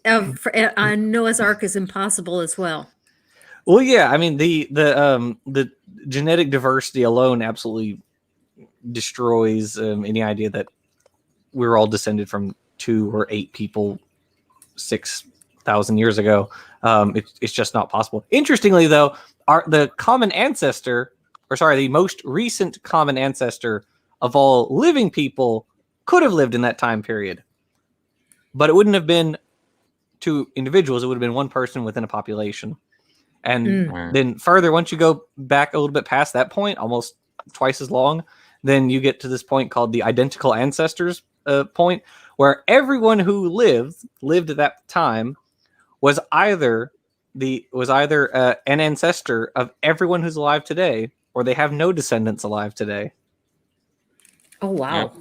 on Noah's Ark is impossible as well. Well, yeah. I mean, the genetic diversity alone absolutely destroys any idea that we were all descended from 2 or 8 people 6,000 years ago. It's just not possible. Interestingly, though, the most recent common ancestor of all living people could have lived in that time period. But it wouldn't have been 2 individuals. It would have been 1 person within a population. And then further, once you go back a little bit past that point, almost twice as long, then you get to this point called the identical ancestors point, where everyone who lived at that time was either an ancestor of everyone who's alive today, or they have no descendants alive today. Oh, wow.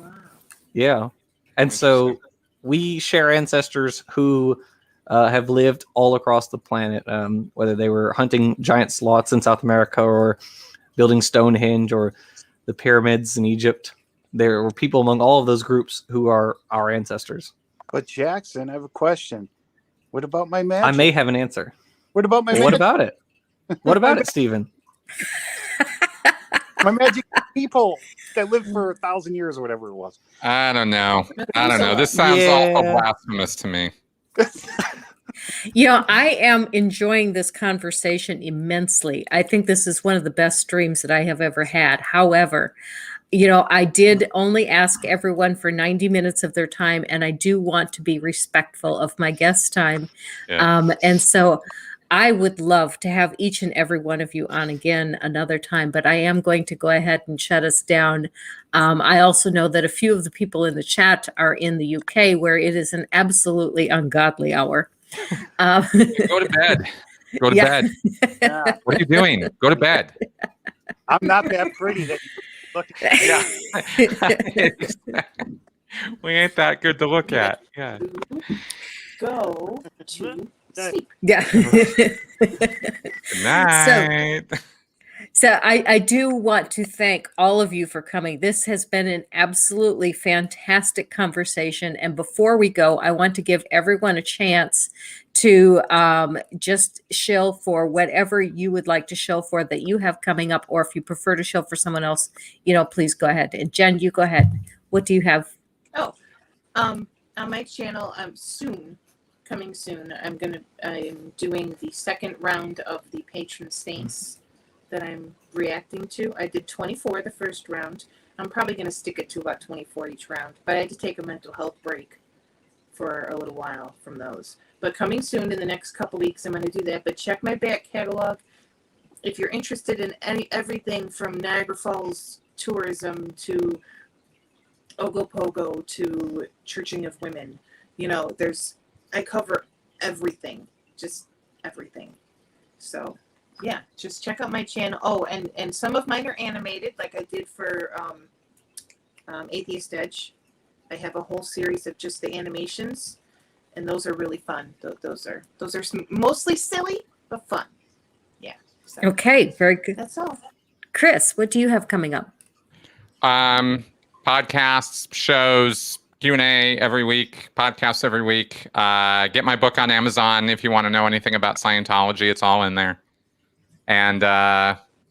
Yeah. And so we share ancestors who have lived all across the planet, whether they were hunting giant sloths in South America or building Stonehenge or the pyramids in Egypt. There were people among all of those groups who are our ancestors. But Jackson, I have a question. What about my magic? I may have an answer. What about my Well, what magic? about it? What about it, Stephen? My magic people that lived for 1,000 years or whatever it was. I don't know. This sounds awful blasphemous to me. I am enjoying this conversation immensely. I think this is one of the best streams that I have ever had. However, I did only ask everyone for 90 minutes of their time, and I do want to be respectful of my guest time. Yeah. And so I would love to have each and every one of you on again another time, but I am going to go ahead and shut us down. I also know that a few of the people in the chat are in the UK, where it is an absolutely ungodly hour. Go to bed. Go to bed. Yeah. What are you doing? Go to bed. I'm not that pretty that you look at. Yeah. We ain't that good to look at. Yeah. Go to sleep. Yeah. Good night. So I do want to thank all of you for coming. This has been an absolutely fantastic conversation. And before we go, I want to give everyone a chance to just shill for whatever you would like to shill for that you have coming up, or if you prefer to shill for someone else, please go ahead. And Jen, you go ahead. What do you have? On my channel, coming soon, I'm doing the second round of the patron saints that I'm reacting to. I did 24 the first round. I'm probably going to stick it to about 24 each round, but I had to take a mental health break for a little while from those. But coming soon in the next couple weeks, I'm going to do that. But check my back catalog if you're interested in everything from Niagara Falls tourism to Ogopogo to churching of women. I cover everything, just everything. So yeah, just check out my channel. Oh, and some of mine are animated, like I did for Atheist Edge. I have a whole series of just the animations, and those are really fun. Those are mostly silly but fun. Yeah. So Okay, very good. that's all. Chris, what do you have coming up? Podcasts, shows, Q&A every week, podcasts every week. Get my book on Amazon if you want to know anything about Scientology. It's all in there. And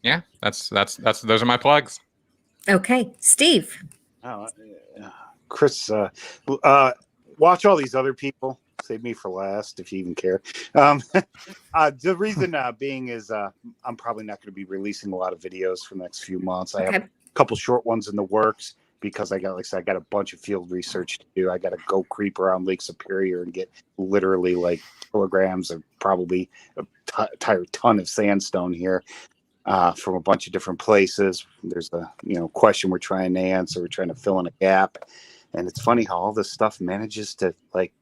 yeah, that's those are my plugs. Okay, Steve. Chris, watch all these other people. Save me for last, if you even care. The reason being is I'm probably not going to be releasing a lot of videos for the next few months. I have a couple short ones in the works because I got a bunch of field research to do. I got to go creep around Lake Superior and get literally like kilograms of probably a entire ton of sandstone here from a bunch of different places. There's a question we're trying to answer. We're trying to fill in a gap, and it's funny how all this stuff manages to like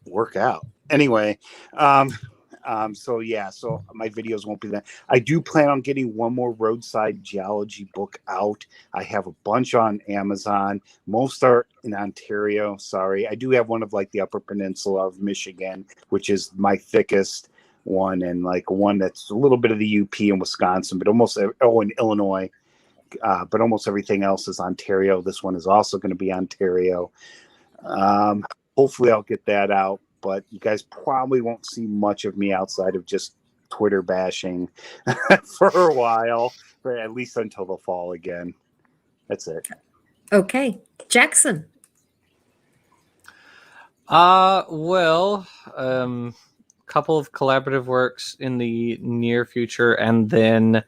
work out. Anyway, so my videos won't be that. I do plan on getting one more roadside geology book out. I have a bunch on Amazon. Most are in Ontario. Sorry. I do have one of like the Upper Peninsula of Michigan, which is my thickest one, and like one that's a little bit of the UP in Wisconsin, but almost in Illinois. But almost everything else is Ontario. This one is also going to be Ontario. Hopefully I'll get that out, but you guys probably won't see much of me outside of just Twitter bashing for a while, or at least until the fall again. That's it. Okay, Jackson. Couple of collaborative works in the near future, and then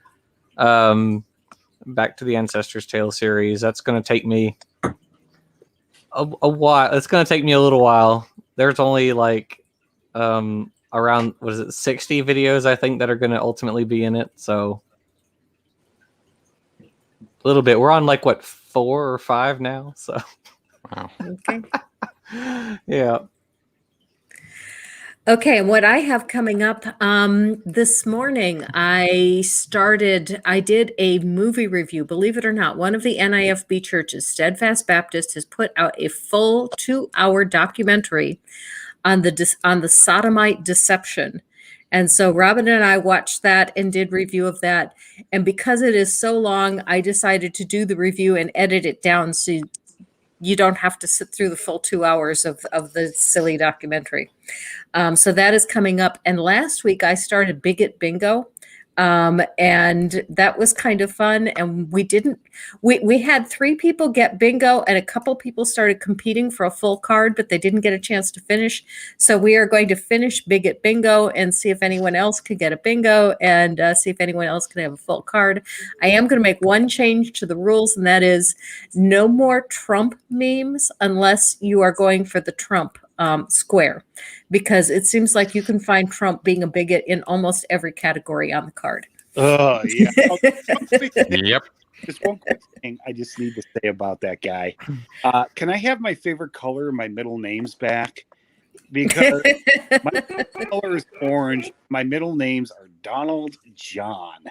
back to the Ancestors Tale series. That's going to take me a while. It's going to take me a little while. There's only like around 60 videos I think that are going to ultimately be in it. So a little bit. We're on like 4 or 5 now. So Wow. Okay. Yeah. Okay, what I have coming up this morning, I did a movie review. Believe it or not, one of the NIFB churches, Steadfast Baptist, has put out a full 2-hour documentary on the sodomite deception. And so Robin and I watched that and did review of that. And because it is so long, I decided to do the review and edit it down so you don't have to sit through the full 2 hours of the silly documentary. So that is coming up. And last week I started Bigot Bingo. And that was kind of fun. And we had 3 people get bingo and a couple people started competing for a full card, but they didn't get a chance to finish. So we are going to finish Bigot Bingo and see if anyone else could get a bingo and see if anyone else can have a full card. I am going to make one change to the rules, and that is no more Trump memes unless you are going for the Trump square, because it seems like you can find Trump being a bigot in almost every category on the card. Oh, yeah. Yep. Just one quick thing I just need to say about that guy. Can I have my favorite color and my middle names back? Because my color is orange. My middle names are Donald John.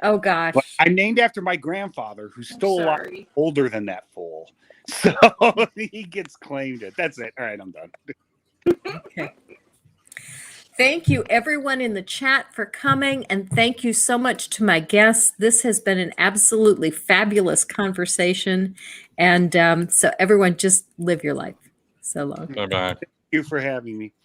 Oh, gosh. But I'm named after my grandfather, who's still a lot Sorry. older than that fool. So he gets claimed it. That's it. All right, I'm done. Okay. Thank you, everyone in the chat, for coming, and thank you so much to my guests. This has been an absolutely fabulous conversation, and so everyone just live your life. So long. Bye-bye. Thank you for having me.